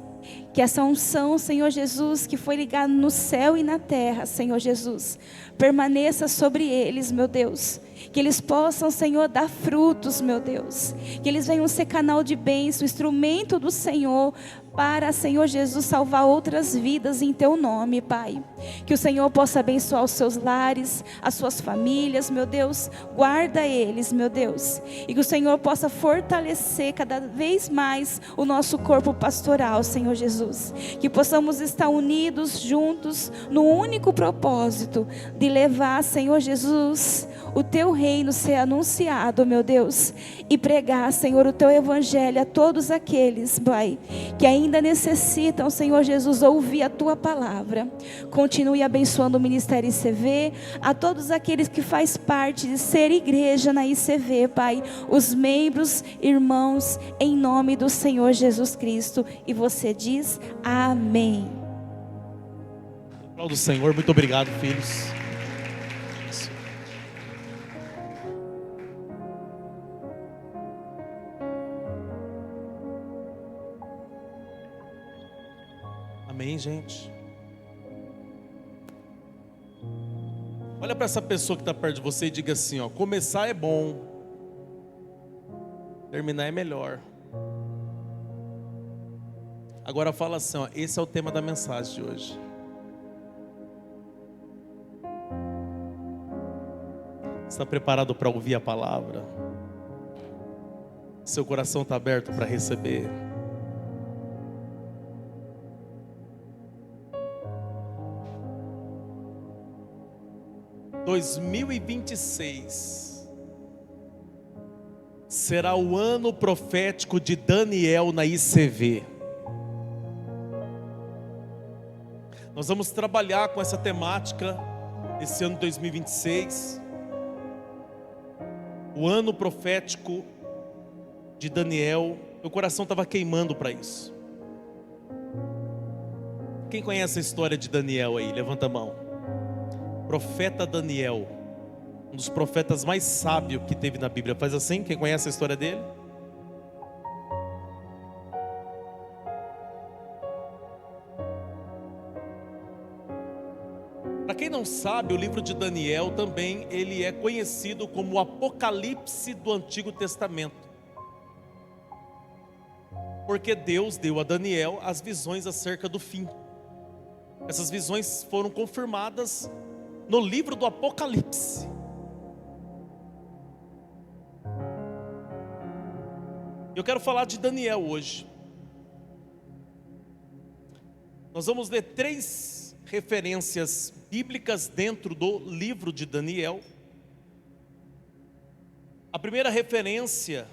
Que essa unção, Senhor Jesus, que foi ligada no céu e na terra, Senhor Jesus, permaneça sobre eles, meu Deus. Que eles possam, Senhor, dar frutos, meu Deus. Que eles venham ser canal de bênção, instrumento do Senhor, para, Senhor Jesus, salvar outras vidas em Teu nome, Pai. Que o Senhor possa abençoar os seus lares, as suas famílias, meu Deus. Guarda eles, meu Deus. E que o Senhor possa fortalecer cada vez mais o nosso corpo pastoral, Senhor Jesus. Que possamos estar unidos, juntos, no único propósito de levar, Senhor Jesus, o Teu reino ser anunciado, meu Deus. E pregar, Senhor, o Teu evangelho a todos aqueles, Pai, que ainda necessitam, Senhor Jesus, ouvir a Tua palavra. Continue abençoando o Ministério ICV, a todos aqueles que faz parte de ser igreja na ICV, Pai, os membros, irmãos, em nome do Senhor Jesus Cristo. E você diz amém. Do Senhor, muito obrigado, filhos. Amém, gente? Olha para essa pessoa que está perto de você e diga assim, ó: começar é bom, terminar é melhor. Agora fala assim, ó: esse é o tema da mensagem de hoje. Está preparado para ouvir a palavra? Seu coração está aberto para receber? 2026 será o ano profético de Daniel na ICV. Nós vamos trabalhar com essa temática esse ano 2026. O ano profético de Daniel. Meu coração estava queimando para isso. Quem conhece a história de Daniel aí? Levanta a mão. Profeta Daniel, um dos profetas mais sábios que teve na Bíblia. Faz assim, quem conhece a história dele? Para quem não sabe, o livro de Daniel também ele é conhecido como o Apocalipse do Antigo Testamento. Porque Deus deu a Daniel as visões acerca do fim. Essas visões foram confirmadas no livro do Apocalipse. Eu quero falar de Daniel hoje. Nós vamos ler 3 referências bíblicas dentro do livro de Daniel. A primeira referência,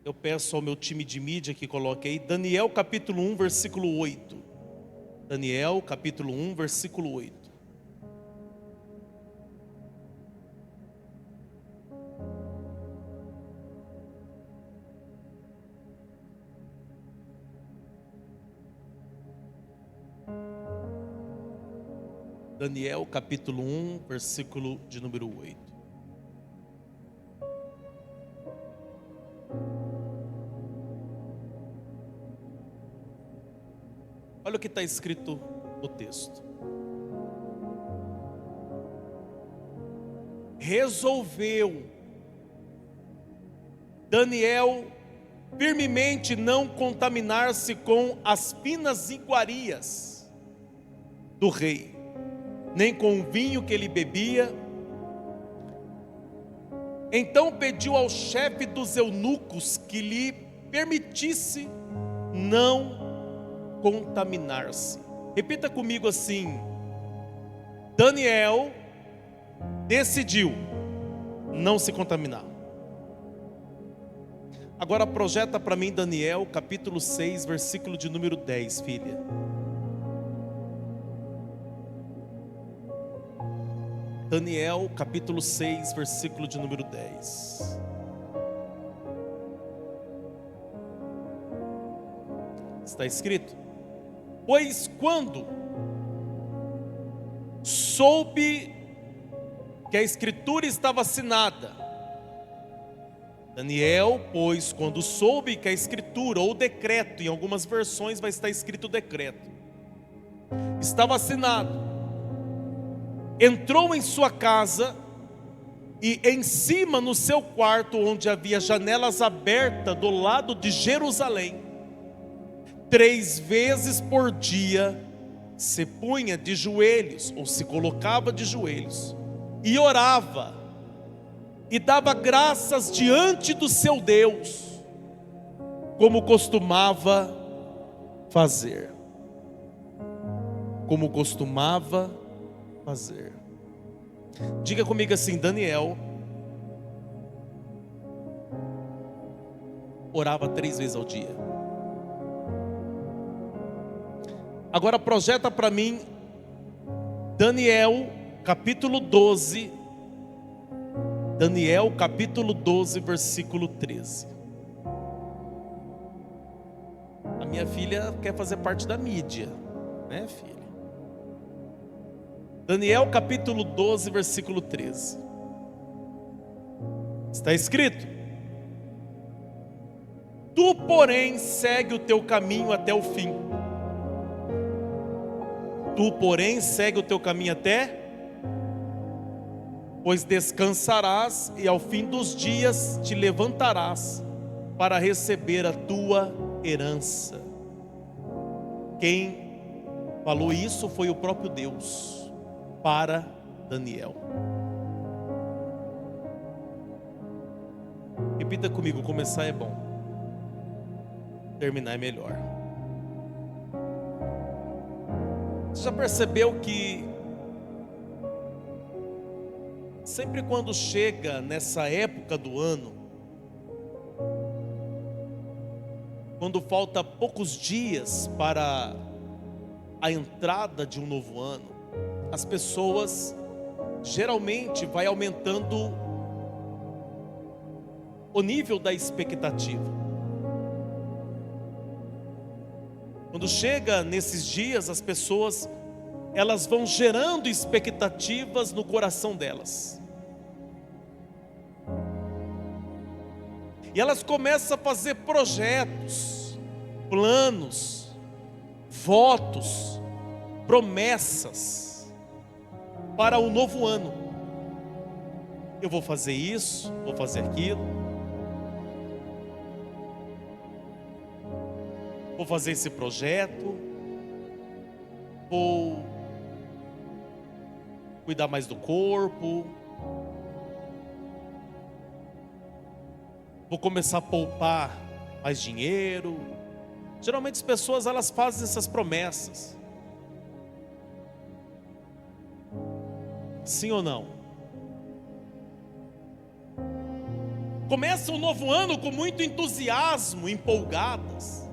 eu peço ao meu time de mídia que coloque aí, Daniel capítulo 1, versículo 8. Daniel capítulo 1, versículo 8. Daniel capítulo 1, versículo de número 8. Olha o que está escrito no texto. Resolveu Daniel firmemente não contaminar-se com as finas iguarias do rei, nem com o vinho que ele bebia. Então pediu ao chefe dos eunucos que lhe permitisse não contaminar-se. Repita comigo assim: Daniel decidiu não se contaminar. Agora projeta para mim Daniel capítulo 6, versículo de número 10, filha. Daniel capítulo 6, versículo de número 10. Está escrito: pois quando soube que a escritura estava assinada, Daniel, pois quando soube que a escritura, ou decreto, em algumas versões vai estar escrito decreto, estava assinado, entrou em sua casa e em cima no seu quarto, onde havia janelas abertas do lado de Jerusalém, 3 vezes por dia se punha de joelhos, ou se colocava de joelhos, e orava, e dava graças diante do seu Deus, como costumava fazer. Como costumava fazer. Diga comigo assim: Daniel orava 3 vezes ao dia. Agora projeta para mim Daniel capítulo 12. Daniel capítulo 12, versículo 13. A minha filha quer fazer parte da mídia, né, filha? Daniel capítulo 12, versículo 13. Está escrito: tu, porém, segue o teu caminho até o fim. Tu, porém, segue o teu caminho até, pois descansarás e ao fim dos dias te levantarás para receber a tua herança. Quem falou isso foi o próprio Deus para Daniel. Repita comigo: começar é bom, terminar é melhor. Você já percebeu que sempre quando chega nessa época do ano, quando falta poucos dias para a entrada de um novo ano, as pessoas geralmente vai aumentando o nível da expectativa. Quando chega nesses dias, as pessoas, elas vão gerando expectativas no coração delas. E elas começam a fazer projetos, planos, votos, promessas para o novo ano. Eu vou fazer isso, vou fazer aquilo. Vou fazer esse projeto, vou cuidar mais do corpo, vou começar a poupar mais dinheiro. Geralmente as pessoas, elas fazem essas promessas. Sim ou não? Começa um novo ano com muito entusiasmo, empolgadas.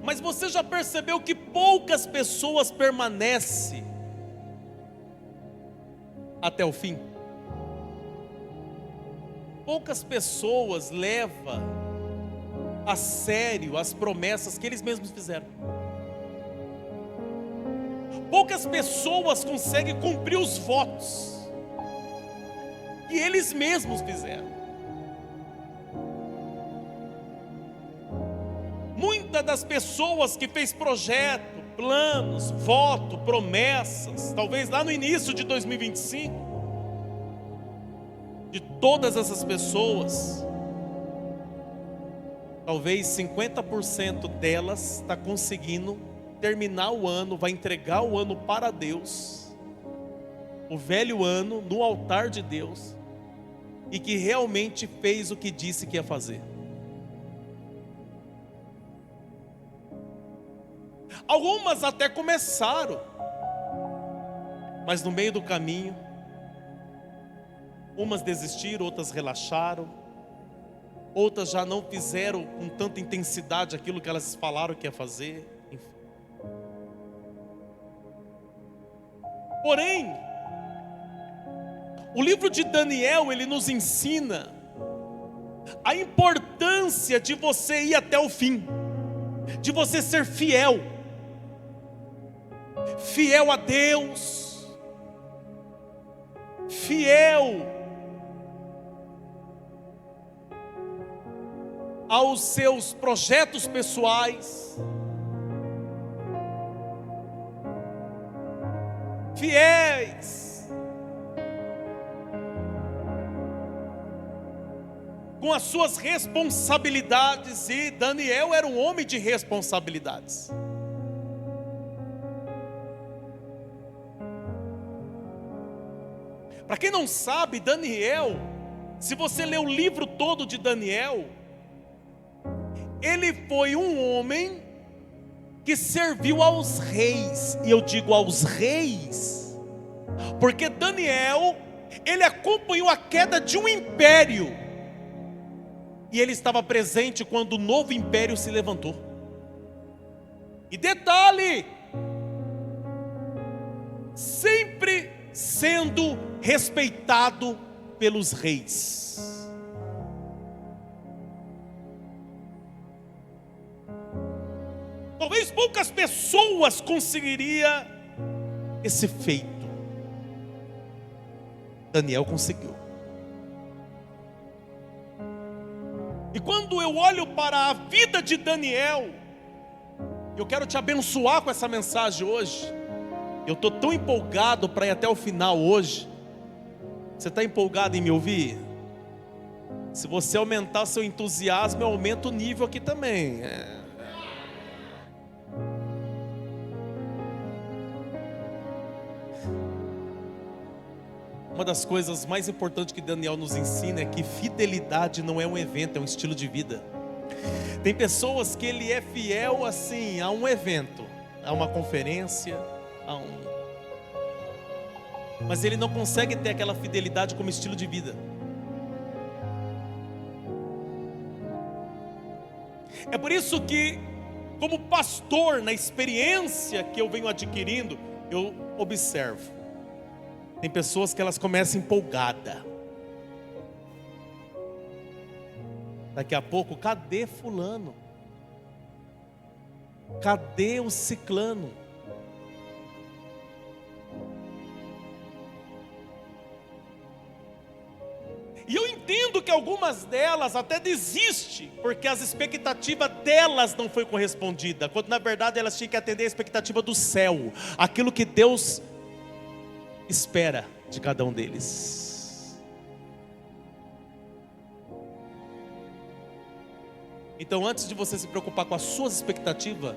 Mas você já percebeu que poucas pessoas permanecem até o fim? Poucas pessoas levam a sério as promessas que eles mesmos fizeram. Poucas pessoas conseguem cumprir os votos que eles mesmos fizeram. Muitas das pessoas que fez projeto, planos, voto, promessas, talvez lá no início de 2025, de todas essas pessoas, talvez 50% delas está conseguindo terminar o ano, vai entregar o ano para Deus, o velho ano no altar de Deus, e que realmente fez o que disse que ia fazer. Algumas até começaram, mas no meio do caminho, umas desistiram, outras relaxaram, outras já não fizeram com tanta intensidade aquilo que elas falaram que ia fazer, enfim. Porém, o livro de Daniel, ele nos ensina a importância de você ir até o fim, de você ser fiel, fiel a Deus, fiel aos seus projetos pessoais, fiéis com as suas responsabilidades. E Daniel era um homem de responsabilidades. Para quem não sabe, Daniel, se você ler o livro todo de Daniel, ele foi um homem que serviu aos reis. E eu digo aos reis, porque Daniel, ele acompanhou a queda de um império, e ele estava presente quando o novo império se levantou. E detalhe, sempre sendo respeitado pelos reis. Talvez poucas pessoas conseguiriam esse feito. Daniel conseguiu. E quando eu olho para a vida de Daniel, eu quero te abençoar com essa mensagem hoje. Eu estou tão empolgado para ir até o final hoje. Você está empolgado em me ouvir? Se você aumentar seu entusiasmo, eu aumento o nível aqui também. Uma das coisas mais importantes que Daniel nos ensina é que fidelidade não é um evento, é um estilo de vida. Tem pessoas que ele é fiel assim a um evento, a uma conferência, mas ele não consegue ter aquela fidelidade como estilo de vida. É por isso que, como pastor, na experiência que eu venho adquirindo, eu observo. Tem pessoas que elas começam empolgadas. Daqui a pouco, cadê fulano? Cadê o ciclano? E eu entendo que algumas delas até desistem, porque as expectativas delas não foi correspondida, quando na verdade elas tinham que atender a expectativa do céu, aquilo que Deus espera de cada um deles. Então, antes de você se preocupar com as suas expectativas,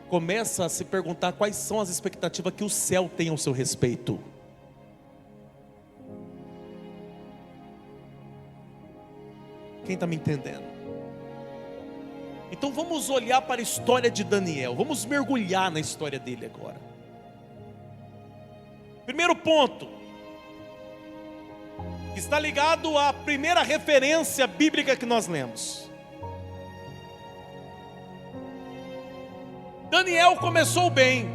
começa a se perguntar quais são as expectativas que o céu tem ao seu respeito. Quem está me entendendo? Então vamos olhar para a história de Daniel, vamos mergulhar na história dele agora. Primeiro ponto, está ligado à primeira referência bíblica que nós lemos. Daniel começou bem.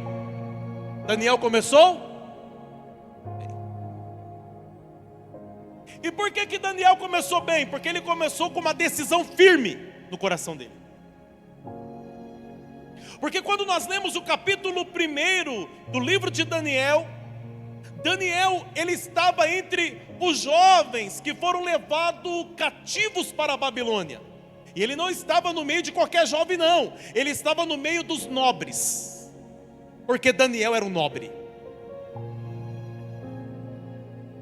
Daniel começou bem. E por que Daniel começou bem? Porque ele começou com uma decisão firme no coração dele. Porque quando nós lemos o capítulo 1 do livro de Daniel, ele estava entre os jovens que foram levados cativos para a Babilônia. E ele não estava no meio de qualquer jovem, não. Ele estava no meio dos nobres. Porque Daniel era um nobre.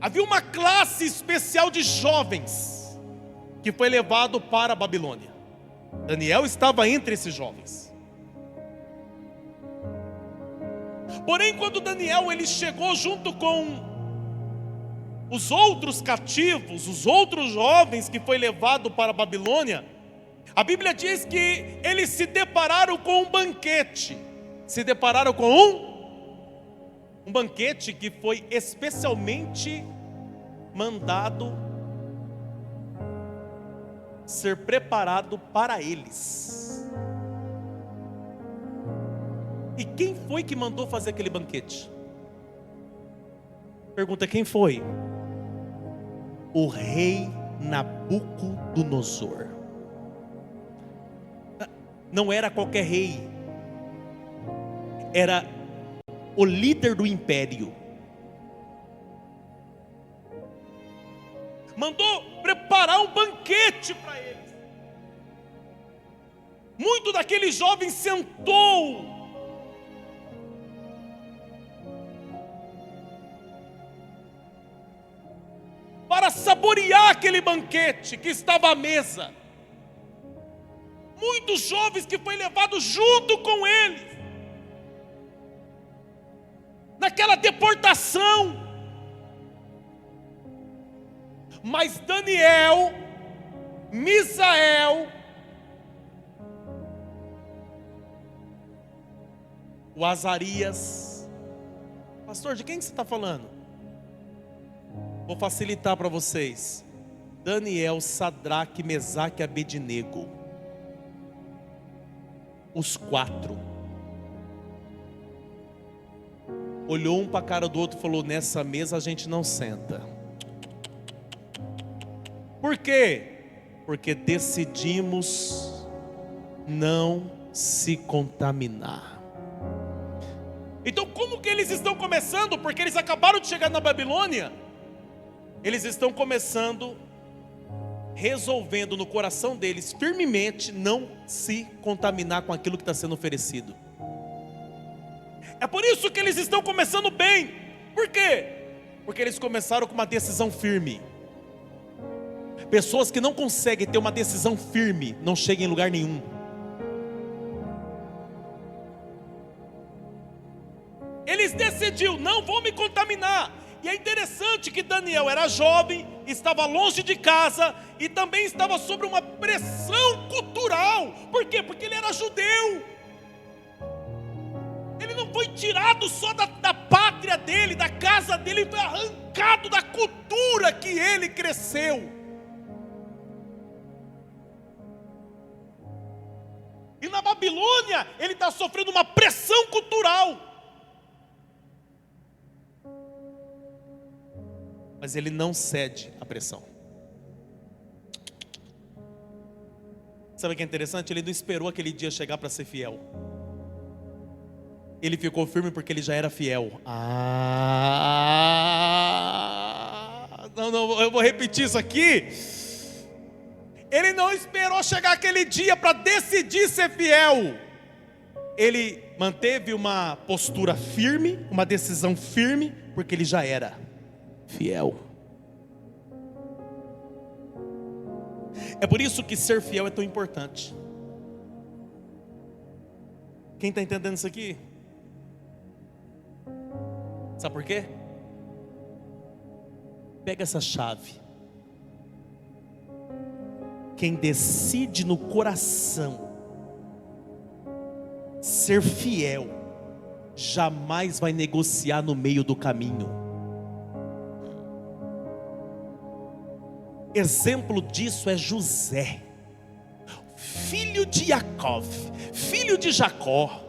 Havia uma classe especial de jovens que foi levado para a Babilônia. Daniel estava entre esses jovens. Porém, quando Daniel ele chegou junto com os outros cativos, os outros jovens que foi levado para a Babilônia, a Bíblia diz que eles se depararam com um banquete. Se depararam com um banquete que foi especialmente mandado ser preparado para eles. E quem foi que mandou fazer aquele banquete? Pergunta: quem foi? O rei Nabucodonosor. Não era qualquer rei, era o líder do império. Mandou preparar um banquete para eles. Muito daqueles jovens sentou para saborear aquele banquete que estava à mesa. Muitos jovens que foi levado junto com eles naquela deportação. Mas Daniel, Misael, o Azarias. Pastor, de quem você está falando? Vou facilitar para vocês. Daniel, Sadraque, Mesaque e Abednego. Os quatro. Olhou um para a cara do outro e falou: nessa mesa a gente não senta. Por quê? Porque decidimos não se contaminar. Então como que eles estão começando? Porque eles acabaram de chegar na Babilônia. Eles estão começando, resolvendo no coração deles firmemente não se contaminar com aquilo que está sendo oferecido. É por isso que eles estão começando bem. Por quê? Porque eles começaram com uma decisão firme. Pessoas que não conseguem ter uma decisão firme não chegam em lugar nenhum. Eles decidiram: não vou me contaminar. E é interessante que Daniel era jovem, estava longe de casa e também estava sob uma pressão cultural. Por quê? Porque ele era judeu. Ele não foi tirado só da pátria dele, da casa dele, ele foi arrancado da cultura que ele cresceu. E na Babilônia ele está sofrendo uma pressão cultural. Mas ele não cede à pressão. Sabe o que é interessante? Ele não esperou aquele dia chegar para ser fiel. Ele ficou firme porque ele já era fiel. Não, eu vou repetir isso aqui. Ele não esperou chegar aquele dia para decidir ser fiel. Ele manteve uma postura firme, uma decisão firme, porque ele já era fiel. É por isso que ser fiel é tão importante. Quem está entendendo isso aqui? Sabe por quê? Pega essa chave. Quem decide no coração ser fiel, jamais vai negociar no meio do caminho. exemplo disso é José, filho de Jacó, filho de Jacó.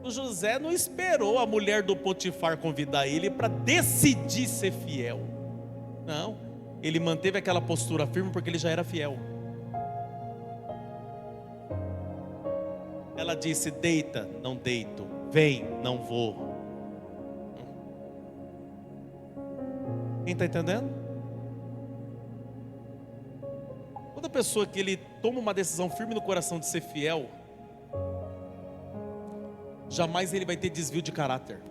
O José não esperou a mulher do Potifar convidar ele para decidir ser fiel. Não, ele manteve aquela postura firme porque ele já era fiel. Ela disse: deita, não deito, vem, não vou. Quem está entendendo? Toda pessoa que ele toma uma decisão firme no coração de ser fiel, jamais ele vai ter desvio de caráter.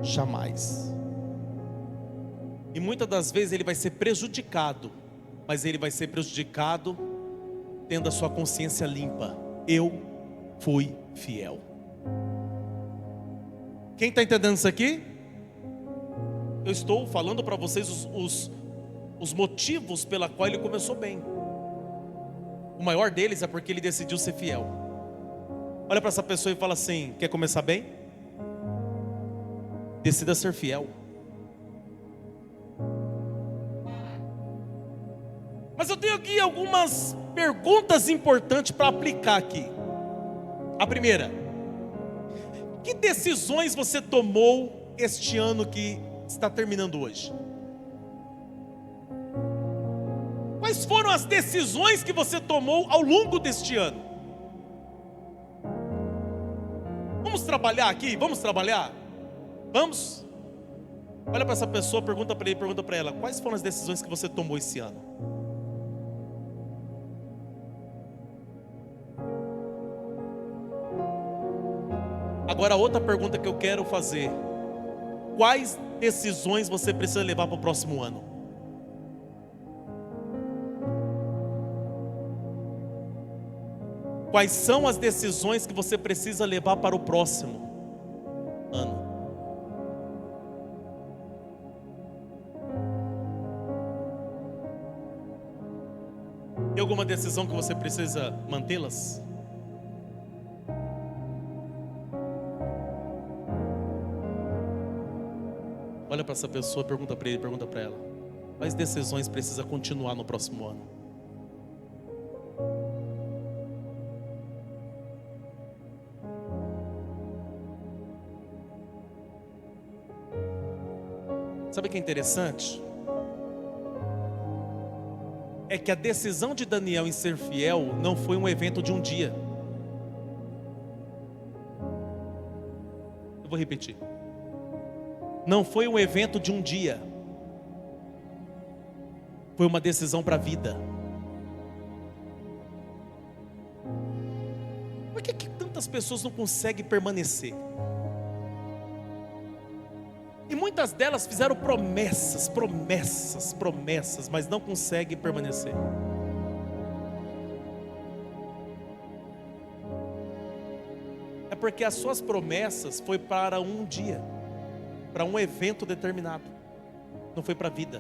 Jamais. E muitas das vezes ele vai ser prejudicado, mas ele vai ser prejudicado tendo a sua consciência limpa. Eu fui fiel. Quem está entendendo isso aqui? Eu estou falando para vocês os motivos pela qual ele começou bem. O maior deles é porque ele decidiu ser fiel. Olha para essa pessoa e fala assim: quer começar bem? Decida ser fiel. Mas eu tenho aqui algumas perguntas importantes para aplicar aqui. A primeira: que decisões você tomou este ano que está terminando hoje? Quais foram as decisões que você tomou ao longo deste ano? Vamos trabalhar aqui? Vamos trabalhar? Vamos? Olha para essa pessoa, pergunta para ele, pergunta para ela: quais foram as decisões que você tomou esse ano? Agora, outra pergunta que eu quero fazer: quais decisões você precisa levar para o próximo ano? Quais são as decisões que você precisa levar para o próximo ano? Tem alguma decisão que você precisa mantê-las? Olha para essa pessoa, pergunta para ele, pergunta para ela: quais decisões precisa continuar no próximo ano? Sabe o que é interessante? É que a decisão de Daniel em ser fiel não foi um evento de um dia. Eu vou repetir. Não foi um evento de um dia. Foi uma decisão para a vida. Por que tantas pessoas não conseguem permanecer? E muitas delas fizeram promessas, mas não conseguem permanecer. É porque as suas promessas foi para um dia, para um evento determinado, não foi para a vida.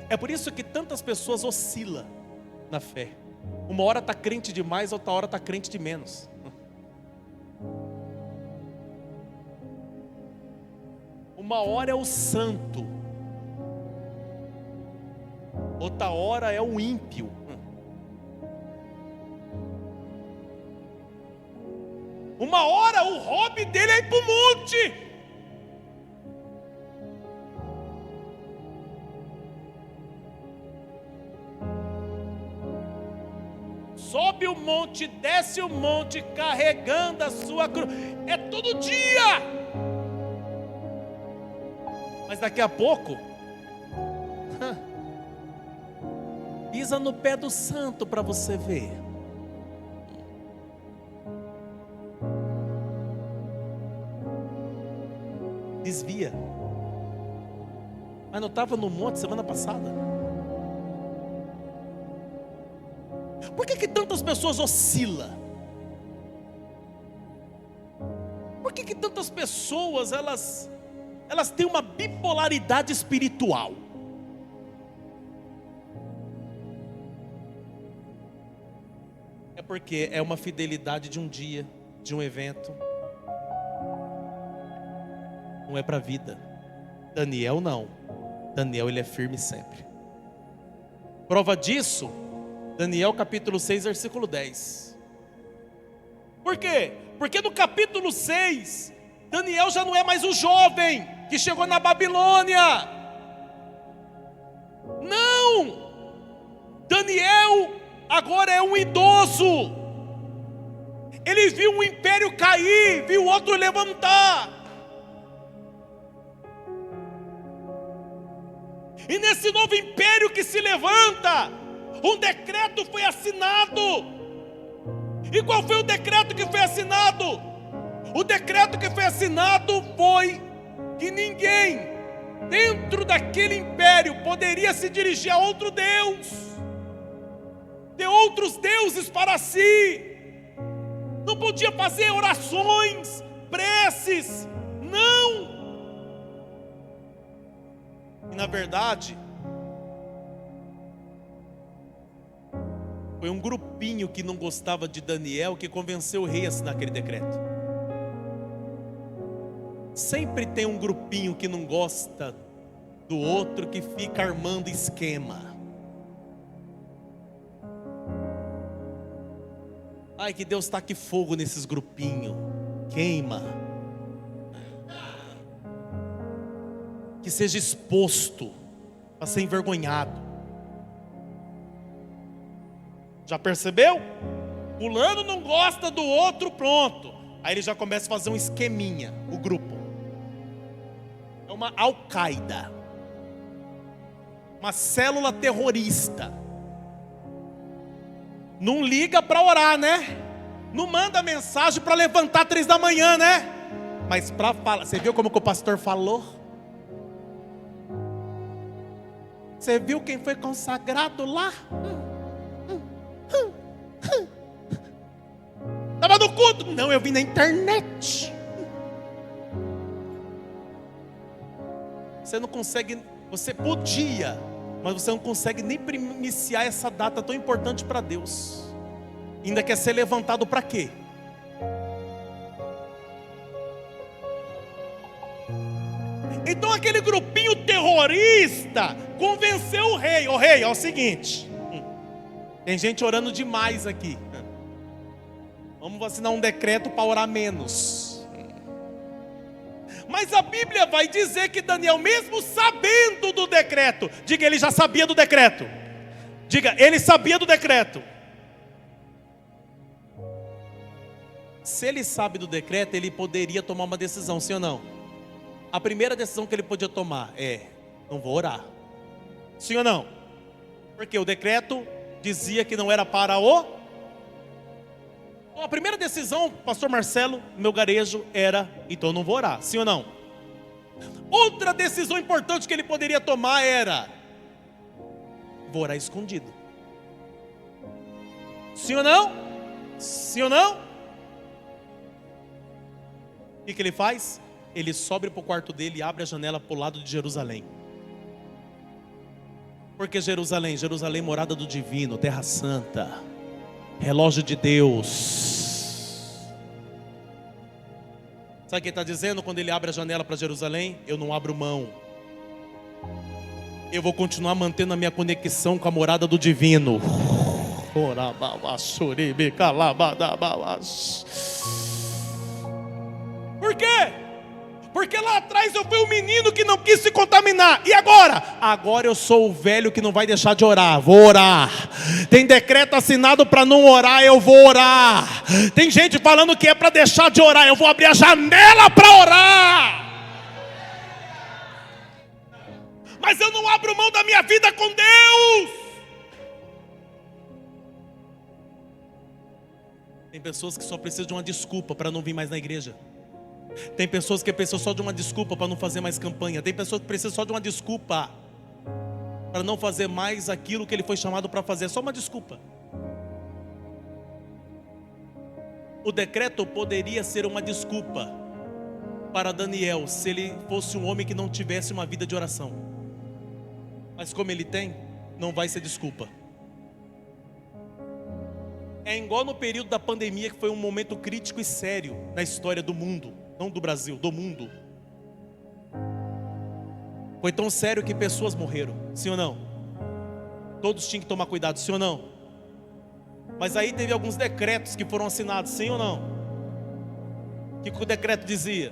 É por isso que tantas pessoas oscilam na fé. Uma hora está crente demais, outra hora está crente de menos. Uma hora é o santo, outra hora é o ímpio. Uma hora o hobby dele é ir para o monte. Sobe o monte, desce o monte, carregando a sua cruz. É todo dia. Mas daqui a pouco, pisa no pé do santo para você ver. Desvia. Mas não estava no monte semana passada? Por que tantas pessoas oscilam? Por que tantas pessoas elas têm uma bipolaridade espiritual? É porque é uma fidelidade de um dia, de um evento. Não é para a vida. Daniel não. Daniel, ele é firme sempre. Prova disso, Daniel capítulo 6, versículo 10. Por quê? Porque no capítulo 6, Daniel já não é mais o jovem que chegou na Babilônia. Não! Daniel agora é um idoso. Ele viu um império cair, viu outro levantar. E nesse novo império que se levanta, um decreto foi assinado. E qual foi o decreto que foi assinado? O decreto que foi assinado foi que ninguém dentro daquele império poderia se dirigir a outro Deus, ter outros deuses para si, não podia fazer orações, preces, não. E na verdade, foi um grupinho que não gostava de Daniel que convenceu o rei a assinar aquele decreto. Sempre tem um grupinho que não gosta do outro, que fica armando esquema. Ai, que Deus taque fogo nesses grupinhos. Queima. Que seja exposto para ser envergonhado. Já percebeu? Fulano não gosta do outro, pronto. Aí ele já começa a fazer um esqueminha, o grupo. É uma Al-Qaeda, uma célula terrorista. Não liga para orar, né? Não manda mensagem para levantar 3 da manhã, né? Mas para falar, você viu como que o pastor falou? Você viu quem foi consagrado lá? Estava no culto? Não, eu vi na internet. Você não consegue, você podia, mas você não consegue nem iniciar essa data tão importante para Deus. Ainda quer ser levantado para quê? Então aquele grupinho terrorista convenceu o rei. Ô rei, é o seguinte, tem gente orando demais aqui. Vamos assinar um decreto para orar menos. Mas a Bíblia vai dizer que Daniel, mesmo sabendo do decreto, diga, ele já sabia do decreto. Diga, ele sabia do decreto. Se ele sabe do decreto, ele poderia tomar uma decisão, sim ou não? A primeira decisão que ele podia tomar é: não vou orar. Sim ou não? Porque o decreto dizia que não era para o... Então, a primeira decisão, pastor Marcelo, meu garejo, era: então eu não vou orar. Sim ou não? Outra decisão importante que ele poderia tomar era: vou orar escondido. Sim ou não? Sim ou não? O que ele faz? Ele sobe para o quarto dele e abre a janela para o lado de Jerusalém. Porque Jerusalém, Jerusalém, morada do divino, terra santa, relógio de Deus. Sabe o que ele está dizendo quando ele abre a janela para Jerusalém? Eu não abro mão. Eu vou continuar mantendo a minha conexão com a morada do divino. Por quê? Porque lá atrás eu fui um menino que não quis se contaminar. E agora? Agora eu sou o velho que não vai deixar de orar. Vou orar. Tem decreto assinado para não orar, eu vou orar. Tem gente falando que é para deixar de orar, eu vou abrir a janela para orar. Mas eu não abro mão da minha vida com Deus. Tem pessoas que só precisam de uma desculpa para não vir mais na igreja. Tem pessoas que precisam só de uma desculpa para não fazer mais campanha. Tem pessoas que precisam só de uma desculpa para não fazer mais aquilo que ele foi chamado para fazer. Só uma desculpa. O decreto poderia ser uma desculpa para Daniel, se ele fosse um homem que não tivesse uma vida de oração. Mas como ele tem, não vai ser desculpa. É igual no período da pandemia, que foi um momento crítico e sério na história do mundo, não do Brasil, do mundo. Foi tão sério que pessoas morreram, sim ou não? Todos tinham que tomar cuidado, sim ou não? Mas aí teve alguns decretos que foram assinados, sim ou não? O que o decreto dizia?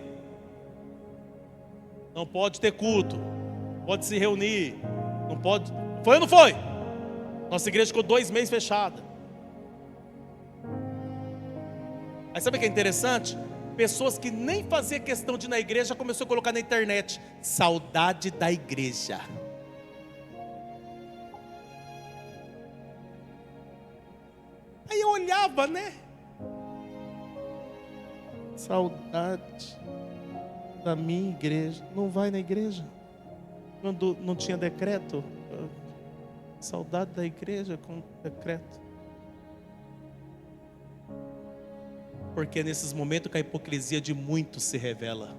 Não pode ter culto, pode se reunir, não pode... Foi ou não foi? Nossa igreja ficou 2 meses fechada. Aí sabe o que é interessante? Pessoas que nem faziam questão de ir na igreja começou a colocar na internet: saudade da igreja. Aí eu olhava, né? Saudade da minha igreja. Não vai na igreja? Quando não tinha decreto? Saudade da igreja com decreto. Porque é nesses momentos que a hipocrisia de muitos se revela.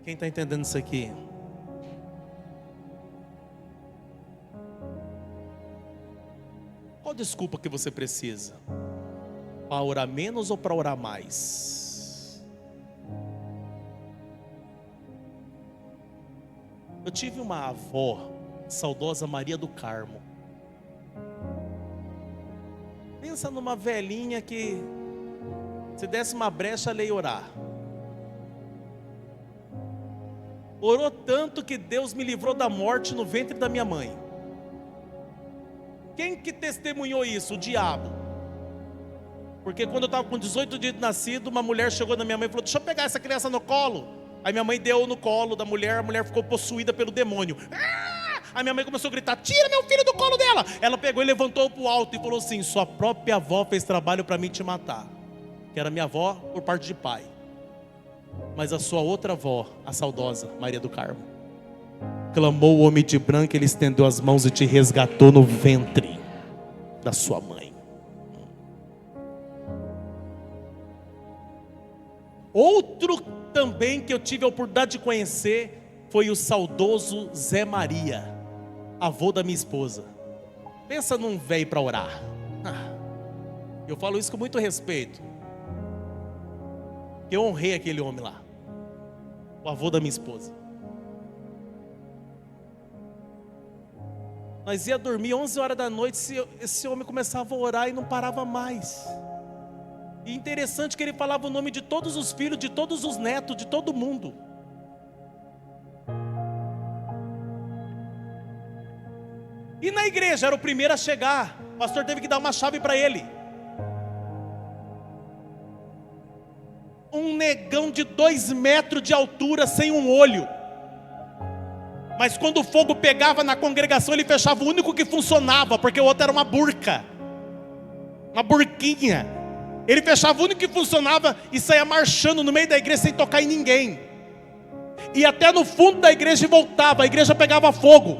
Quem está entendendo isso aqui? Qual desculpa que você precisa? Para orar menos ou para orar mais? Eu tive uma avó, saudosa Maria do Carmo. Pensa numa velhinha que, se desse uma brecha, ela ia orar. Orou tanto que Deus me livrou da morte no ventre da minha mãe. Quem que testemunhou isso? O diabo. Porque quando eu estava com 18 dias de nascido, uma mulher chegou na minha mãe e falou: deixa eu pegar essa criança no colo. Aí minha mãe deu no colo da mulher, a mulher ficou possuída pelo demônio. Aí minha mãe começou a gritar: tira meu filho do colo dela. Ela pegou e levantou para o alto e falou assim: sua própria avó fez trabalho para mim te matar. Que era minha avó por parte de pai. Mas a sua outra avó, a saudosa Maria do Carmo, clamou o homem de branco, ele estendeu as mãos e te resgatou no ventre da sua mãe. Outro também que eu tive a oportunidade de conhecer foi o saudoso Zé Maria, avô da minha esposa. Pensa num velho para orar. Eu falo isso com muito respeito. Eu honrei aquele homem lá, o avô da minha esposa. Nós ia dormir 11 horas da noite, esse homem começava a orar e não parava mais. E interessante que ele falava o nome de todos os filhos, de todos os netos, de todo mundo. E na igreja era o primeiro a chegar. O pastor teve que dar uma chave para ele. Um negão de 2 metros de altura, sem um olho. Mas quando o fogo pegava na congregação, ele fechava o único que funcionava, porque o outro era uma burca, uma burquinha. Ele fechava o único que funcionava e saía marchando no meio da igreja sem tocar em ninguém. E até no fundo da igreja e voltava, a igreja pegava fogo.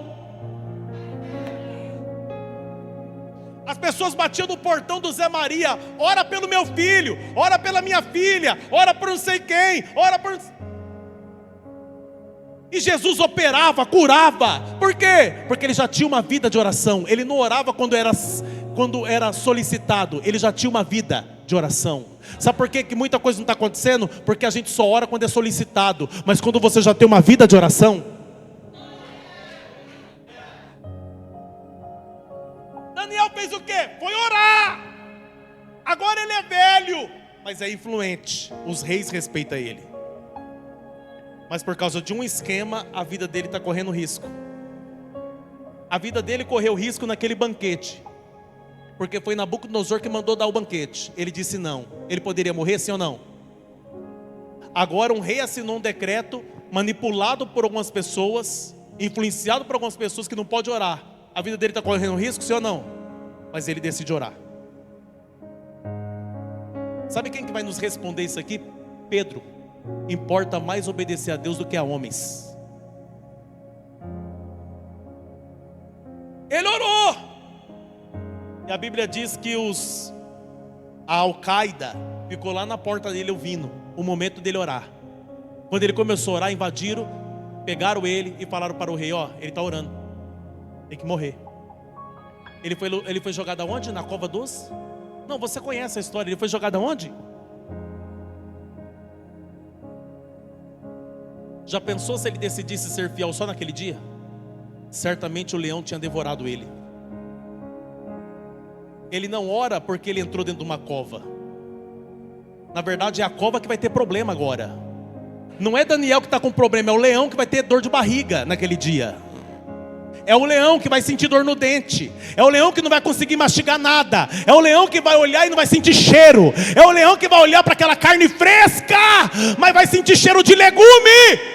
As pessoas batiam no portão do Zé Maria: ora pelo meu filho, ora pela minha filha, ora por não sei quem, ora por... E Jesus operava, curava. Por quê? Porque ele já tinha uma vida de oração. Ele não orava quando era solicitado. Ele já tinha uma vida de oração. Sabe por quê que muita coisa não está acontecendo? Porque a gente só ora quando é solicitado. Mas quando você já tem uma vida de oração... Daniel fez o quê? Foi orar. Agora ele é velho, mas é influente. Os reis respeitam ele. Mas por causa de um esquema, a vida dele está correndo risco. A vida dele correu risco naquele banquete, porque foi Nabucodonosor que mandou dar o banquete. Ele disse não. Ele poderia morrer, sim ou não? Agora um rei assinou um decreto, manipulado por algumas pessoas, influenciado por algumas pessoas, que não pode orar. A vida dele está correndo risco, sim ou não? Mas ele decide orar. Sabe quem que vai nos responder isso aqui? Pedro. Importa mais obedecer a Deus do que a homens. Ele orou. E a Bíblia diz que a Al-Qaeda ficou lá na porta dele ouvindo o momento dele orar. Quando ele começou a orar, invadiram, pegaram ele e falaram para o rei: ó, ele está orando, tem que morrer. Ele foi jogado aonde? Na cova dos? Não, você conhece a história. Ele foi jogado aonde? Já pensou se ele decidisse ser fiel só naquele dia? Certamente o leão tinha devorado ele. Ele não ora porque ele entrou dentro de uma cova. Na verdade é a cova que vai ter problema agora. Não é Daniel que está com problema, é o leão que vai ter dor de barriga naquele dia. É o leão que vai sentir dor no dente. É o leão que não vai conseguir mastigar nada. É o leão que vai olhar e não vai sentir cheiro. É o leão que vai olhar para aquela carne fresca, mas vai sentir cheiro de legume.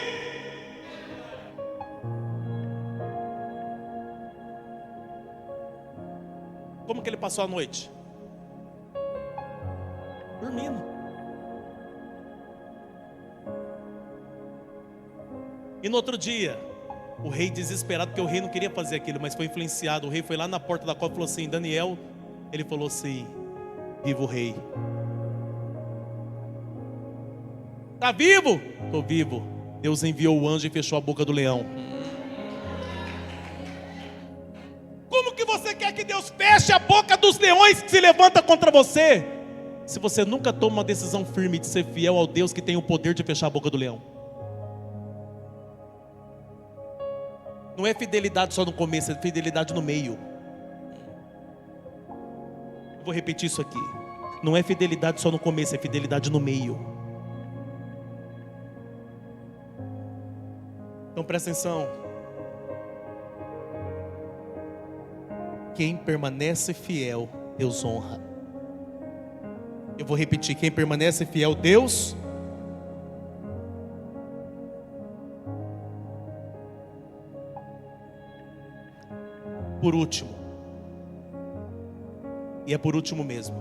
Como que ele passou a noite? Dormindo. E no outro dia, o rei desesperado, porque o rei não queria fazer aquilo, mas foi influenciado. O rei foi lá na porta da cova e falou assim: Daniel. Ele falou assim: vivo o rei. Está vivo? Estou vivo. Deus enviou o anjo e fechou a boca do leão. Como que você quer que Deus feche a boca dos leões que se levantam contra você, se você nunca toma uma decisão firme de ser fiel ao Deus que tem o poder de fechar a boca do leão? Não é fidelidade só no começo, é fidelidade no meio. Eu vou repetir isso aqui. Não é fidelidade só no começo, é fidelidade no meio. Então presta atenção. Quem permanece fiel, Deus honra. Eu vou repetir: quem permanece fiel, Deus. Por último, e é por último mesmo,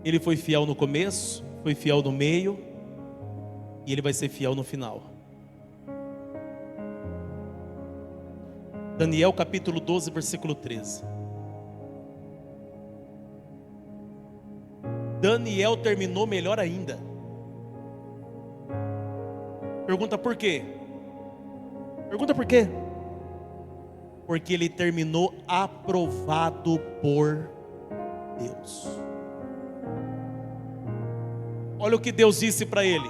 ele foi fiel no começo, foi fiel no meio, e ele vai ser fiel no final. Daniel capítulo 12, versículo 13. Daniel terminou melhor ainda. Pergunta por quê? Pergunta por quê? Porque ele terminou aprovado por Deus. Olha o que Deus disse para ele: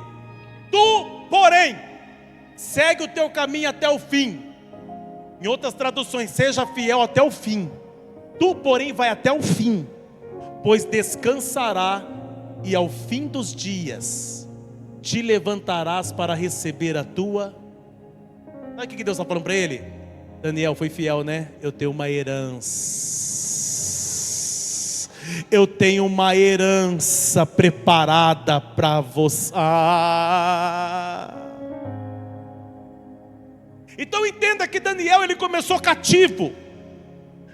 tu, porém, segue o teu caminho até o fim. Em outras traduções, seja fiel até o fim. Tu, porém, vai até o fim, pois descansará, e ao fim dos dias te levantarás para receber a tua. Sabe o que Deus está falando para ele? Daniel, foi fiel, né? Eu tenho uma herança. Eu tenho uma herança preparada para você. Então entenda que Daniel, ele começou cativo,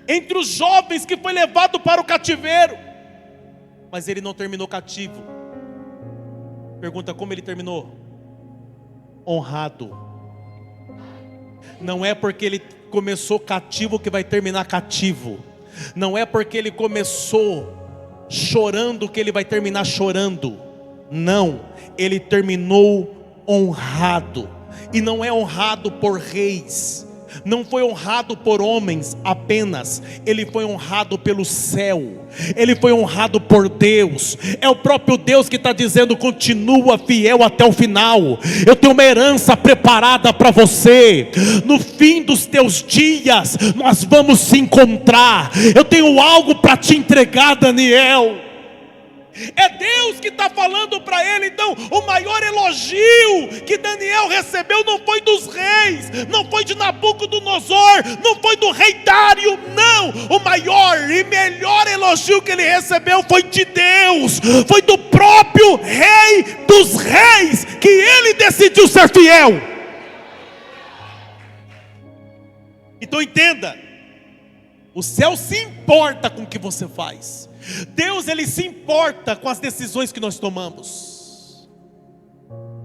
entre os jovens que foi levado para o cativeiro, mas ele não terminou cativo. Pergunta: como ele terminou? Honrado. Não é porque ele começou cativo que vai terminar cativo. Não é porque ele começou chorando que ele vai terminar chorando. Não, ele terminou honrado. E não é honrado por reis, não foi honrado por homens apenas, ele foi honrado pelo céu, ele foi honrado por Deus. É o próprio Deus que está dizendo: continua fiel até o final. Eu tenho uma herança preparada para você. No fim dos teus dias nós vamos se encontrar. Eu tenho algo para te entregar, Daniel. É Deus que está falando para ele. Então o maior elogio que Daniel recebeu não foi dos reis, não foi de Nabucodonosor, não foi do rei Dário, não. O maior e melhor elogio que ele recebeu foi de Deus, foi do próprio rei dos reis, que ele decidiu ser fiel. Então entenda, o céu se importa com o que você faz. Deus, ele se importa com as decisões que nós tomamos.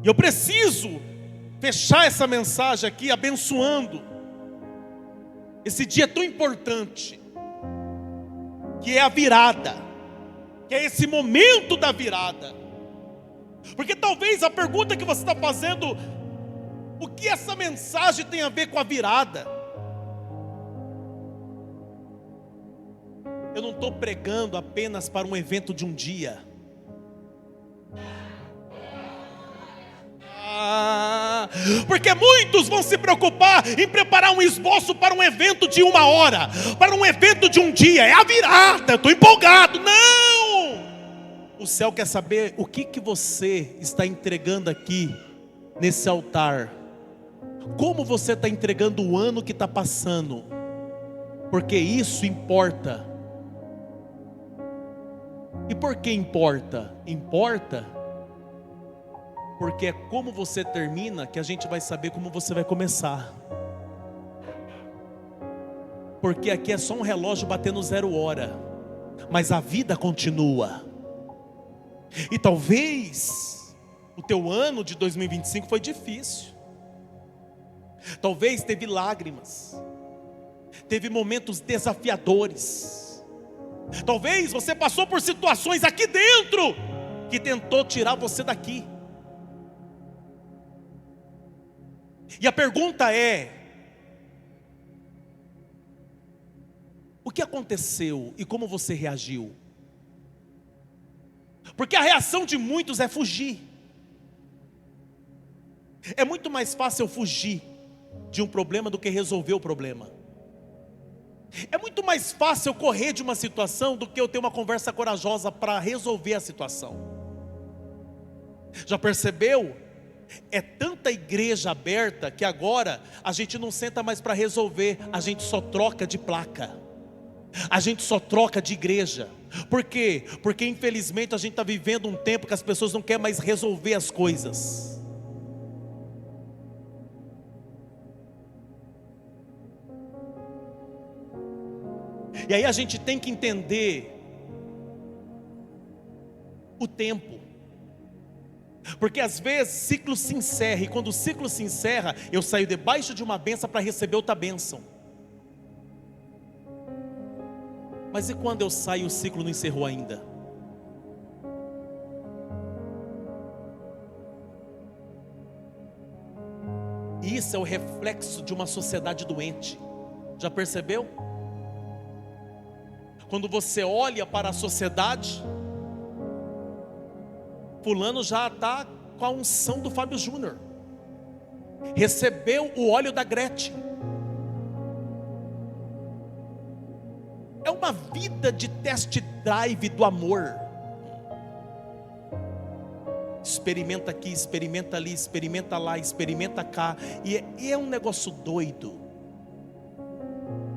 E eu preciso fechar essa mensagem aqui abençoando esse dia tão importante, que é a virada, que é esse momento da virada. Porque talvez a pergunta que você está fazendo: O que essa mensagem tem a ver com a virada? Eu não estou pregando apenas para um evento de um dia. Porque muitos vão se preocupar em preparar um esboço para um evento de 1 hora, para um evento de um dia. É a virada, eu estou empolgado. Não! O céu quer saber o que você está entregando aqui nesse altar. Como você está entregando o ano que está passando. Porque isso importa. E por que importa? Importa porque é como você termina que a gente vai saber como você vai começar. Porque aqui é só um relógio batendo 0 hora, mas a vida continua. E talvez o teu ano de 2025 foi difícil. Talvez teve lágrimas, teve momentos desafiadores. Talvez você passou por situações aqui dentro que tentou tirar você daqui. E a pergunta é: o que aconteceu e como você reagiu? Porque a reação de muitos é fugir. É muito mais fácil eu fugir de um problema do que resolver o problema. É muito mais fácil eu correr de uma situação do que eu ter uma conversa corajosa para resolver a situação. Já percebeu? É tanta igreja aberta que agora a gente não senta mais para resolver, a gente só troca de placa, a gente só troca de igreja. Por quê? Porque infelizmente a gente está vivendo um tempo que as pessoas não querem mais resolver as coisas. E aí a gente tem que entender o tempo. Porque às vezes ciclo se encerra, e quando o ciclo se encerra, eu saio debaixo de uma bênção para receber outra bênção. Mas e quando eu saio e o ciclo não encerrou ainda? Isso é o reflexo de uma sociedade doente. Já percebeu? Quando você olha para a sociedade, fulano já está com a unção do Fábio Júnior, recebeu o óleo da Gretchen. É uma vida de test drive do amor. Experimenta aqui, experimenta ali, experimenta lá, experimenta cá. E é um negócio doido.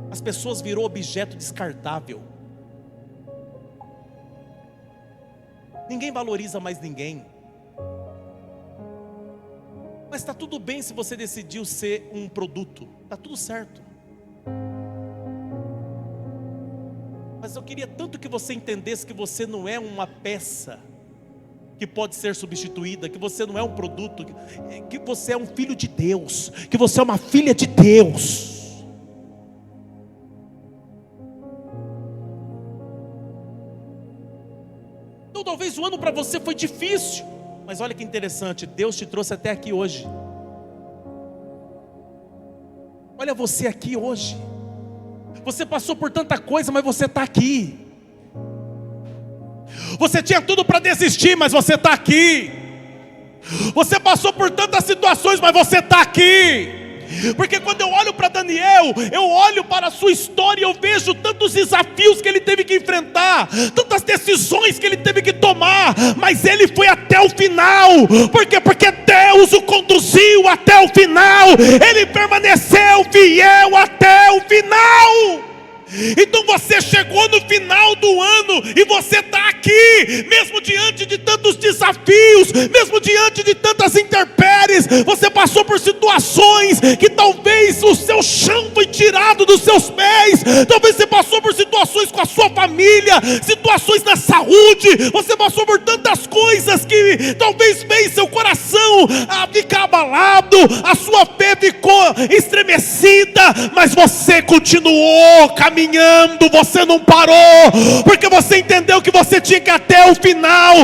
As pessoas virou objeto descartável. Ninguém valoriza mais ninguém. Mas está tudo bem se você decidiu ser um produto. Está tudo certo. Mas eu queria tanto que você entendesse que você não é uma peça que pode ser substituída, que você não é um produto, que você é um filho de Deus, que você é uma filha de Deus. Então talvez o ano para você foi difícil, mas olha que interessante, Deus te trouxe até aqui hoje. Olha você aqui hoje. Você passou por tanta coisa, mas você está aqui. Você tinha tudo para desistir, mas você está aqui. Você passou por tantas situações, mas você está aqui. Porque quando eu olho para Daniel, eu olho para a sua história e eu vejo tantos desafios que ele teve que enfrentar, tantas decisões que ele teve que tomar, mas ele foi até o final. Por quê? Porque Deus o conduziu até o final. Ele permaneceu fiel até o final. Então você chegou no final do ano e você está aqui, mesmo diante de tantos desafios, mesmo diante de tantas intempéries. Você passou por situações que talvez o seu chão foi tirado dos seus pés. Talvez você passou por situações com a sua família, situações na saúde. Você passou por tantas coisas que talvez fez seu coração ficar abalado, a sua fé ficou estremecida, mas você continuou caminhando caminhando, você não parou, porque você entendeu que você tinha que ir até o final.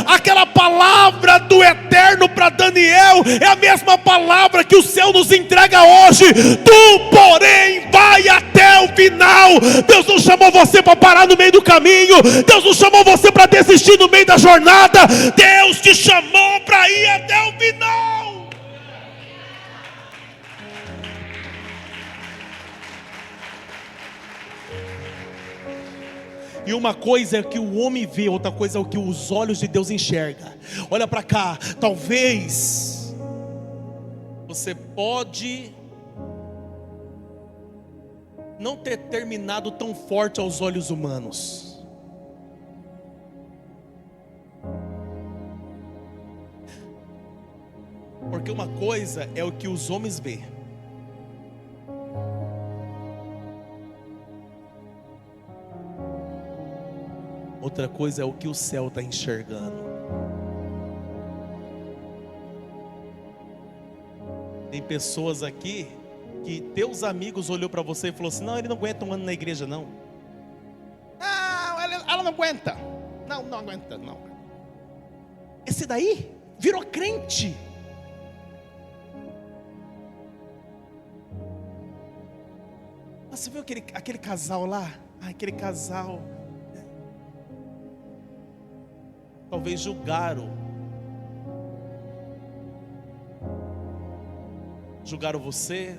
Aquela palavra do eterno para Daniel é a mesma palavra que o céu nos entrega hoje. Tu, porém, vai até o final. Deus não chamou você para parar no meio do caminho. Deus não chamou você para desistir no meio da jornada. Deus te chamou para ir até o final. E uma coisa é o que o homem vê, outra coisa é o que os olhos de Deus enxergam. Olha para cá, talvez você pode não ter terminado tão forte aos olhos humanos, porque uma coisa é o que os homens veem, outra coisa é o que o céu está enxergando. Tem pessoas aqui que teus amigos olhou para você e falou assim: não, ele não aguenta um ano na igreja não. Não, ela não aguenta. Não aguenta não. Esse daí virou crente. Mas você viu aquele casal lá? Aquele casal, talvez julgaram você,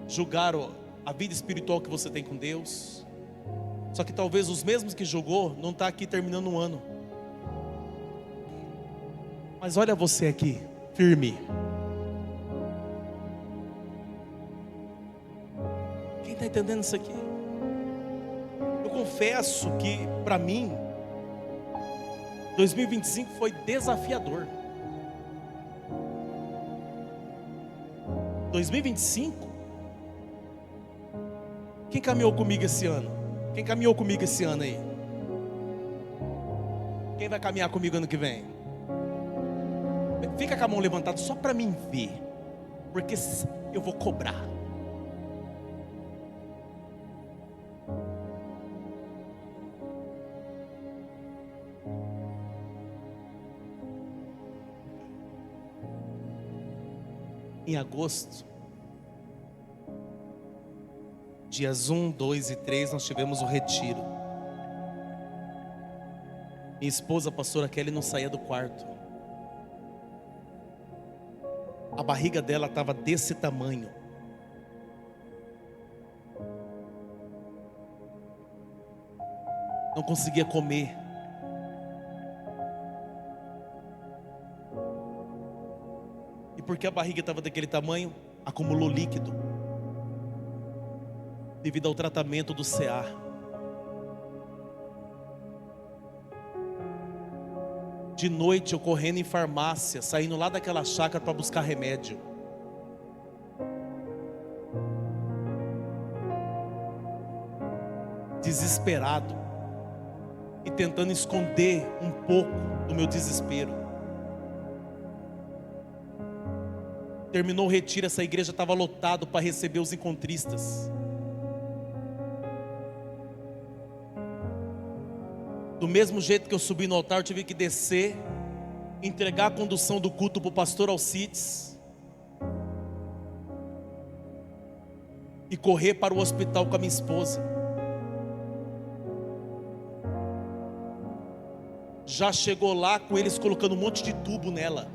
julgaram a vida espiritual que você tem com Deus. Só que talvez os mesmos que julgou não está aqui terminando um ano. Mas olha você aqui, firme. Quem está entendendo isso aqui? Eu confesso que para mim 2025 foi desafiador. 2025? Quem caminhou comigo esse ano? Quem caminhou comigo esse ano aí? Quem vai caminhar comigo ano que vem? Fica com a mão levantada só para mim ver, porque eu vou cobrar. Em agosto, dias 1, 2 e 3, nós tivemos o retiro. Minha esposa, a pastora Kelly, não saía do quarto. A barriga dela estava desse tamanho. Não conseguia comer. E porque a barriga estava daquele tamanho, acumulou líquido devido ao tratamento do CA. De noite eu correndo em farmácia, saindo lá daquela chácara para buscar remédio. Desesperado e tentando esconder um pouco do meu desespero. Terminou o retiro, essa igreja estava lotada para receber os encontristas. Do mesmo jeito que eu subi no altar, eu tive que descer, entregar a condução do culto para o pastor Alcides e correr para o hospital com a minha esposa. Já chegou lá com eles colocando um monte de tubo nela.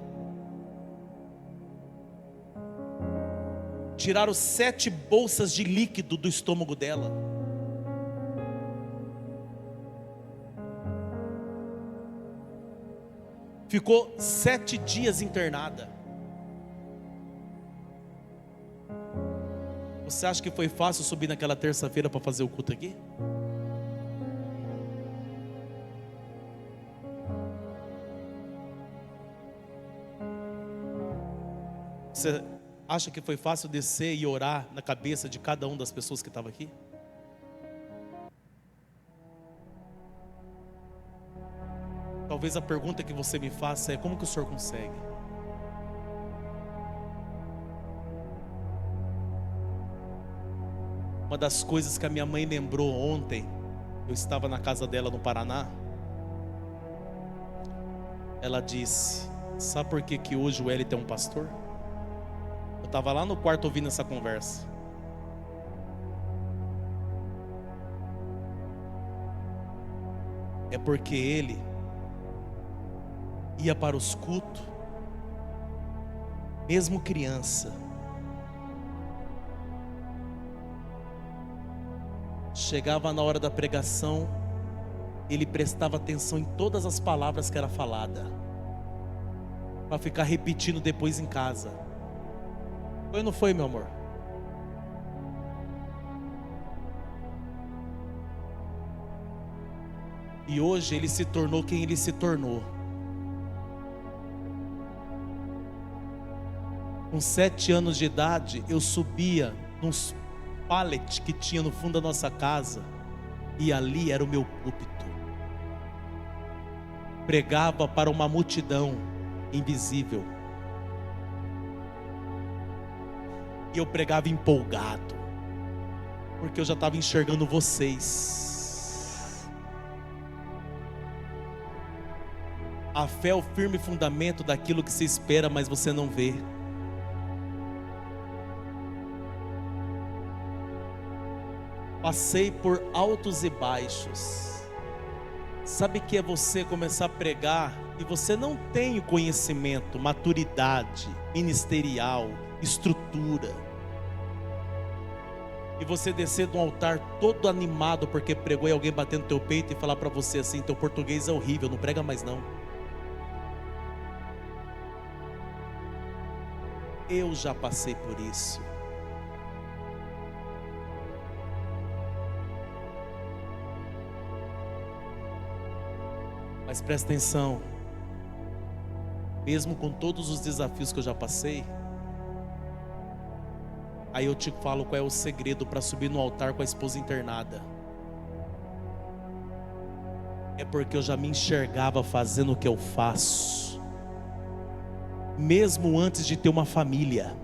Tiraram 7 bolsas de líquido do estômago dela. Ficou 7 dias internada. Você acha que foi fácil subir naquela terça-feira para fazer o culto aqui? Você acha que foi fácil descer e orar na cabeça de cada uma das pessoas que estavam aqui? Talvez a pergunta que você me faça é: como que o senhor consegue? Uma das coisas que a minha mãe lembrou ontem, eu estava na casa dela no Paraná. Ela disse: sabe por que hoje o Wellington é um pastor? Eu estava lá no quarto ouvindo essa conversa. É porque ele ia para os cultos, mesmo criança. Chegava na hora da pregação, ele prestava atenção em todas as palavras que era falada, para ficar repetindo depois em casa. Foi ou não foi, meu amor? E hoje ele se tornou quem ele se tornou. Com 7 anos de idade, eu subia nos pallet que tinha no fundo da nossa casa, e ali era o meu púlpito. Pregava para uma multidão invisível, e eu pregava empolgado, porque eu já estava enxergando vocês. A fé é o firme fundamento daquilo que se espera, mas você não vê. Passei por altos e baixos. Sabe que é você começar a pregar e você não tem o conhecimento, maturidade ministerial, estrutura, e você descer de um altar todo animado porque pregou, e alguém bater no teu peito e falar para você assim: teu português é horrível, não prega mais não. Eu já passei por isso. Mas presta atenção, mesmo com todos os desafios que eu já passei, aí eu te falo qual é o segredo para subir no altar com a esposa internada. É porque eu já me enxergava fazendo o que eu faço, mesmo antes de ter uma família,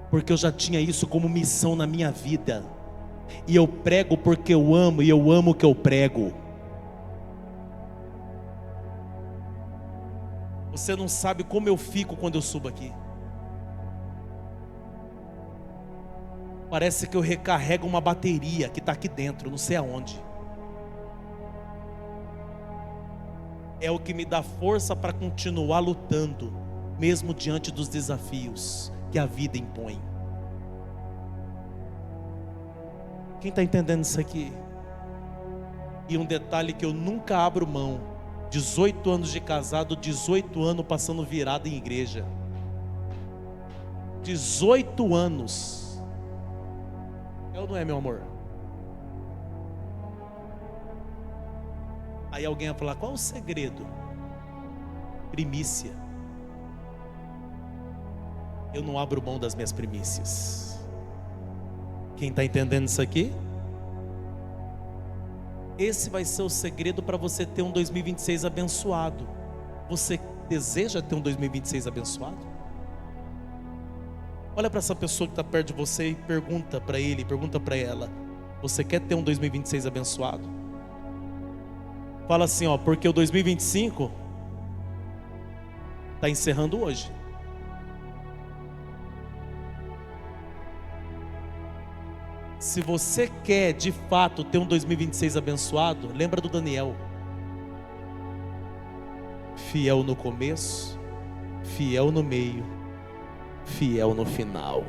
porque eu já tinha isso como missão na minha vida, e eu prego porque eu amo, e eu amo o que eu prego. Você não sabe como eu fico quando eu subo aqui. Parece que eu recarrego uma bateria que está aqui dentro, não sei aonde. É o que me dá força para continuar lutando, mesmo diante dos desafios que a vida impõe. Quem está entendendo isso aqui? E um detalhe que eu nunca abro mão: 18 anos de casado, 18 anos passando virada em igreja. 18 anos. É ou não é, meu amor? Aí alguém vai falar: qual é o segredo? Primícia. Eu não abro mão das minhas primícias. Quem está entendendo isso aqui? Esse vai ser o segredo para você ter um 2026 abençoado. Você deseja ter um 2026 abençoado? Olha para essa pessoa que está perto de você e pergunta para ele, pergunta para ela: você quer ter um 2026 abençoado? Fala assim, ó: porque o 2025 está encerrando hoje. Se você quer de fato ter um 2026 abençoado, lembra do Daniel. Fiel no começo, fiel no meio, fiel no final.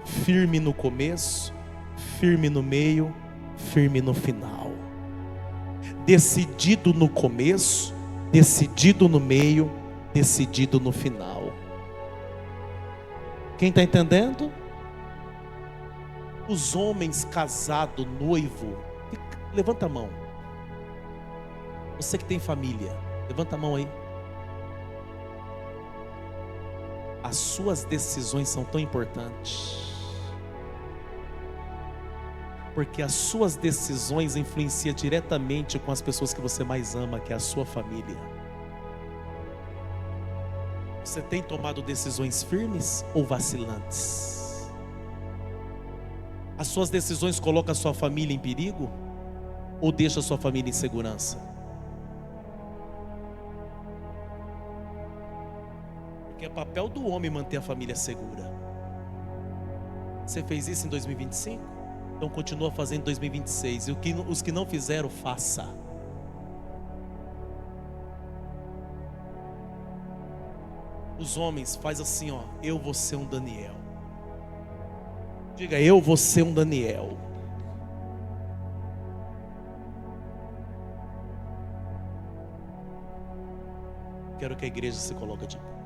Firme no começo, firme no meio, firme no final. Decidido no começo, decidido no meio, decidido no final. Quem está entendendo? Os homens casados, noivo, levanta a mão. Você que tem família, levanta a mão aí. As suas decisões são tão importantes, porque as suas decisões influenciam diretamente com as pessoas que você mais ama, que é a sua família. Você tem tomado decisões firmes ou vacilantes? As suas decisões colocam a sua família em perigo ou deixa a sua família em segurança? Porque é papel do homem manter a família segura. Você fez isso em 2025? Então continua fazendo em 2026. E os que não fizeram, faça. Os homens, faz assim, ó. Eu vou ser um Daniel. Diga, eu vou ser um Daniel. Quero que a igreja se coloque de pé.